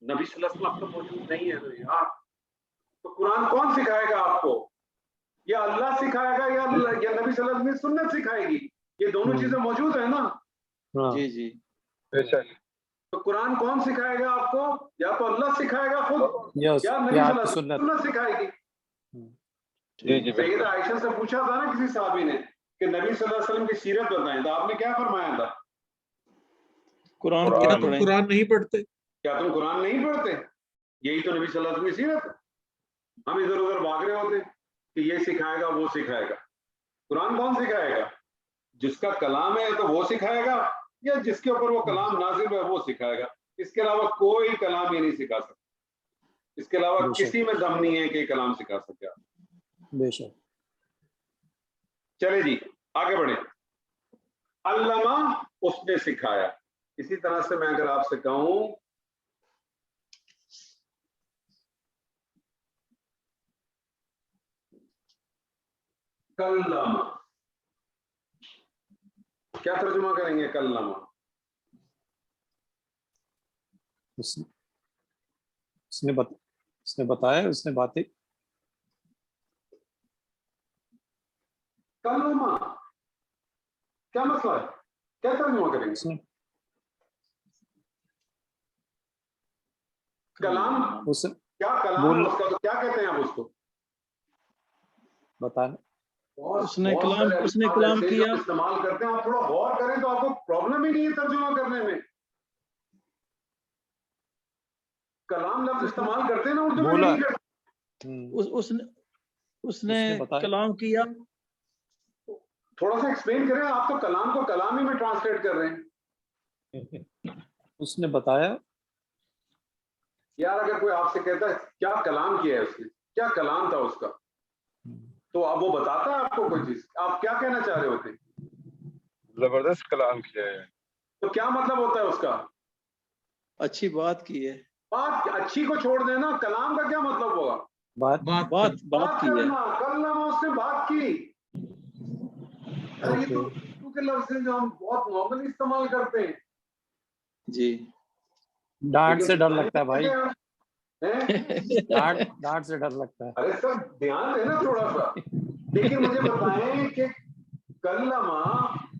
Speaker 1: नबी सल्लल्लाहु अलैहि वसल्लम तो मौजूद नहीं है तो यार, तो कुरान कौन सिखाएगा आपको? या अल्लाह सिखाएगा या नबी सल्लल्लाहु अलैहि वसल्लम की सुन्नत सिखाएगी? ये दोनों चीजें मौजूद है ना।
Speaker 2: हाँ।
Speaker 5: जी जी।
Speaker 6: बेशक,
Speaker 1: तो कुरान कौन सिखाएगा आपको? या तो अल्लाह सिखाएगा खुद, या नबी
Speaker 2: या
Speaker 1: सल्लल्लाहु अलैहि
Speaker 2: आपकी
Speaker 1: वसल्लम
Speaker 2: सुन्नत।
Speaker 1: सुन्नत सिखाएगी।
Speaker 6: जी जी,
Speaker 1: सैयदा
Speaker 6: बिल्कुल,
Speaker 1: आयशा से पूछा था ना किसी साहबी ने कि नबी सल्लल्लाहु अलैहि वसल्लम की सीरत बताएं, तो आपने क्या फरमाया था?
Speaker 5: कुरान
Speaker 3: क्या
Speaker 5: क्या
Speaker 3: तुम
Speaker 5: पढ़ें?
Speaker 3: कुरान नहीं पढ़ते?
Speaker 1: क्या तुम कुरान नहीं पढ़ते? यही तो नबी सल्लल्लाहु अलैहि वसल्लम की सीरत है। हम इधर उधर भाग रहे होते कि ये सिखाएगा वो सिखाएगा। कुरान कौन सिखाएगा? जिसका कलाम है तो वो सिखाएगा, या जिसके ऊपर वो कलाम नाजिल है वो सिखाएगा। इसके अलावा कोई कलाम ये नहीं सिखा सकता। इसके अलावा
Speaker 2: बेशक।
Speaker 1: किसी में दम नहीं है कि कलाम सिखा सके आप।
Speaker 2: बेशक।
Speaker 1: चले जी आगे बढ़े। अल्लामा, उसने सिखाया। इसी तरह से मैं अगर आपसे कहूं कल्लमा, क्या तर्जुमा करेंगे कल्लमा?
Speaker 2: उसने बताया, उसने बातें।
Speaker 1: कल्लमा क्या मसला है? क्या तर्जुमा करेंगे?
Speaker 2: उसने
Speaker 1: कलाम
Speaker 2: उस
Speaker 1: क्या कलाम है उसका, तो क्या कहते हैं आप उसको?
Speaker 2: बताना।
Speaker 5: उसने कलाम किया।
Speaker 1: इस्तेमाल करते हैं, आप थोड़ा गौर करें तो आपको प्रॉब्लम ही नहीं है तर्जुमा करने में। कलाम लफ्ज इस्तेमाल करते हैं ना उर्दू में,
Speaker 2: बोला।
Speaker 1: नहीं करते।
Speaker 5: उसने उसने
Speaker 2: बताया।
Speaker 5: कलाम किया।
Speaker 1: थोड़ा सा एक्सप्लेन करें, आप तो कलाम को कलाम ही में ट्रांसलेट कर रहे हैं।
Speaker 2: उसने बताया।
Speaker 1: यार अगर कोई आपसे कहता है क्या कलाम किया है उसने, क्या कलाम था उसका, तो अब वो बताता है आपको कोई चीज, आप क्या कहना चाह रहे होते?
Speaker 6: जबरदस्त कलाम किया है।
Speaker 1: तो क्या मतलब होता है उसका?
Speaker 5: अच्छी बात की है।
Speaker 1: बात अच्छी को छोड़ देना, कलाम का क्या मतलब होगा?
Speaker 2: बात
Speaker 5: बात की है।
Speaker 1: करना, कलम उसने बात की। अरे ये तो
Speaker 2: ओके।
Speaker 1: उर्दू के लफ्ज हैं जो हम बहुत नॉर्मली इस्तेमाल करते हैं।
Speaker 5: जी।
Speaker 2: डांट से डर लगता है भाई,
Speaker 1: हैं?
Speaker 2: डांट से डर लगता है।
Speaker 1: अरे सर ध्यान देना थोड़ा सा। लेकिन मुझे बताएं कि कलमा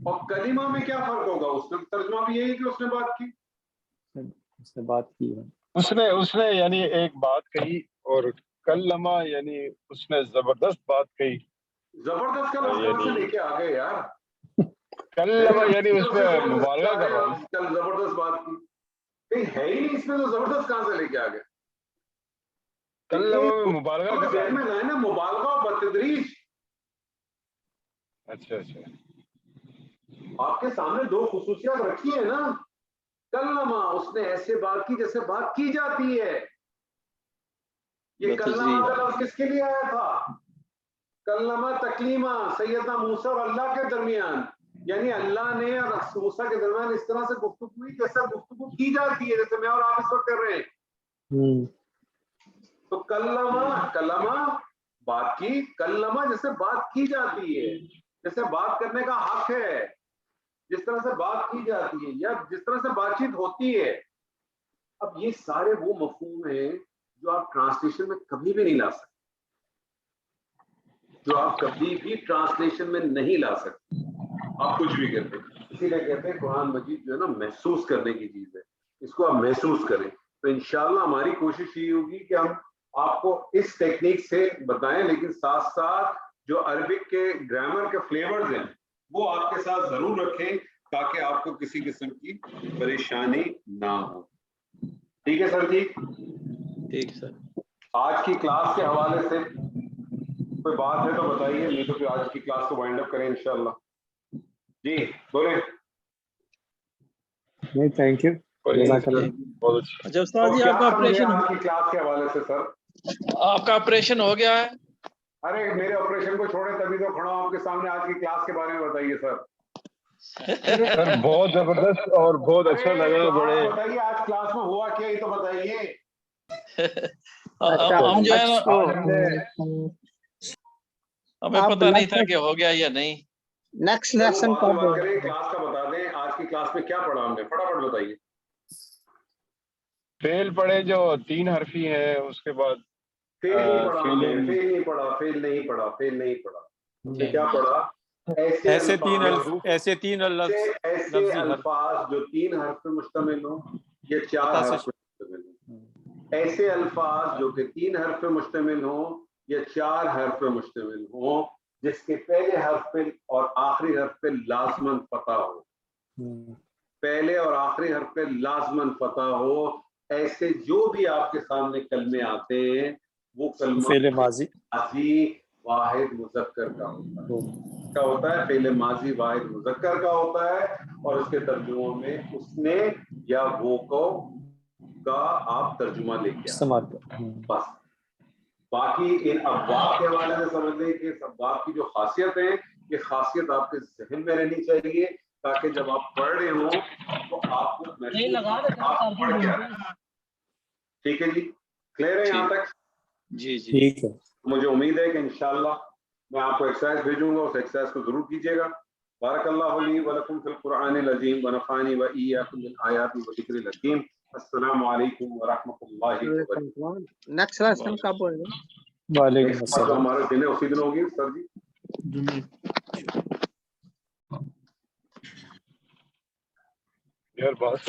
Speaker 1: और कलिमा में क्या फर्क होगा? उसका तर्जुमा भी यही कि उसने बात की।
Speaker 2: उसने बात की है।
Speaker 6: उसने यानी एक बात कही, और कल्लमा यानी उसने जबरदस्त बात कही।
Speaker 1: जबरदस्त का लफ्ज कहाँ से लेके आ गए यार?
Speaker 6: कल्लमा यानी उसमें मुबालगा कर रहा हूँ।
Speaker 1: कल जबरदस्त बात की कहीं है ही नहीं इसमें, तो जबरदस्त कहाँ से लेके आ गए?
Speaker 6: कल्लमा में मुबालगा कर रहा
Speaker 1: में
Speaker 6: हूँ।
Speaker 1: ना मुबालगा और बतदरीज।
Speaker 6: अच्छा अच्छा।
Speaker 1: आपके सामने दो खुसूसियात रखी है ना। कल्लमा उसने ऐसे बात की जैसे बात की जाती है। ये कल्लमा का लफ्ज किसके लिए आया था? कल्लमा तकलीमा, सैयदना मूसा और अल्लाह के दरमियान, यानी अल्लाह ने और मूसा के दरमियान इस तरह से गुफ्तगू हुई जैसा गुफ्तगू की जाती है, जैसे मैं और आप इस वक्त कर रहे हैं। तो कल्लमा बात की, कल्लमा जैसे बात की जाती है, जैसे बात करने का हक है, जिस तरह से बात की जाती है या जिस तरह से बातचीत होती है। अब ये सारे वो मफहूम हैं जो आप ट्रांसलेशन में कभी भी नहीं ला सकते, जो आप कभी भी ट्रांसलेशन में नहीं ला सकते। आप कुछ भी कहते हैं, इसीलिए कहते हैं कुरान मजीद जो है ना महसूस करने की चीज है, इसको आप महसूस करें। तो इंशाल्लाह हमारी कोशिश ये होगी कि हम आपको इस टेक्निक से बताएं, लेकिन साथ साथ जो अरबिक के ग्रामर के फ्लेवर्स हैं वो आपके साथ जरूर रखें, ताकि आपको किसी किस्म की परेशानी ना हो। ठीक है सर जी?
Speaker 5: ठीक सर।
Speaker 1: आज की क्लास के हवाले से कोई बात है तो बताइए, नहीं तो फिर आज की क्लास को वाइंड अप करें इंशाल्लाह। जी बोले।
Speaker 2: नहीं, थैंक यू।
Speaker 6: बहुत अच्छा।
Speaker 5: अच्छा उस्ताद जी, आपका ऑपरेशन
Speaker 1: आज की क्लास के हवाले से सर,
Speaker 5: आपका ऑपरेशन हो गया है?
Speaker 1: अरे मेरे ऑपरेशन को छोड़े तभी तो खड़ा हूं आपके सामने। आज की क्लास के बारे में बताइए सर।
Speaker 6: सर बहुत जबरदस्त और बहुत अच्छा लगा। बड़े
Speaker 1: बताइए आज क्लास में हुआ क्या, ये तो बताइए।
Speaker 5: हम जो है ना, हमें पता नहीं था कि हो गया या नहीं।
Speaker 7: नेक्स्ट लेसन कब
Speaker 1: करें, क्लास का बता दें। आज की क्लास में क्या पढ़ा हमने, फटाफट बताइए।
Speaker 6: फेल पढ़े जो 3 हरफी है, उसके बाद
Speaker 1: फेल नहीं पढ़ा हमने,
Speaker 6: feeling-
Speaker 1: फेल नहीं पढ़ा, फेल नहीं पढ़ा, फेल नहीं पढ़ा। हमने क्या पढ़ा?
Speaker 2: ऐसे तीन
Speaker 1: अल्फाज जो 3 हर्फ पे मुश्तमिल हो या 4 हर्फ पे मुश्तमिल हो। ऐसे अल्फाज जो कि 3 हर्फ पे मुश्तमिल हो या 4 हर्फ पे मुश्तमिल हो, जिसके पहले हर्फ पे और आखिरी हर्फ पे लाजमन फतह हो। पहले और आखिरी हर्फ पे लाजमन फतह हो। ऐसे जो भी आपके सामने कलमे आते हैं वो कलमा
Speaker 2: फेल माजी
Speaker 1: वाहिद मुज़क्कर का होता है। क्या होता है? फेल माजी वाहिद मुज़क्कर का होता है, और उसके तर्जुमों में उसने या वो को का आप तर्जुमा लेके
Speaker 2: इस्तेमाल
Speaker 1: बस। बाकी इन अब्वाब के हवाले से समझ लें कि इस अब्वाब की जो खासियत है, ये खासियत आपके जहन में रहनी चाहिए, ताकि जब आप पढ़ रहे हो तो आपको महसूस आप पढ़ क्या रहे हैं। ठीक है जी, क्लियर है यहाँ तक?
Speaker 5: जी जी
Speaker 2: ठीक है।
Speaker 1: मुझे उम्मीद है कि इंशाल्लाह मैं आपको एक्सरसाइज भेजूंगा, उस एक्सरसाइज को जरूर कीजिएगा। बारकल्लाहु ली व लकुम फिल कुरआनिल अज़ीम व नफ़ानी व इय्याकुम बिल आयाति व ज़िक्रिल हकीम। अस्सलामु अलैकुम व रहमतुल्लाहि व बरकातहू।
Speaker 7: नेक्स्ट लेसन कब होएगा?
Speaker 2: वालेकुम
Speaker 1: जो
Speaker 2: अस्सलाम।
Speaker 1: हमारा दिन है उसी दिन होगी सर जी।
Speaker 6: यार बात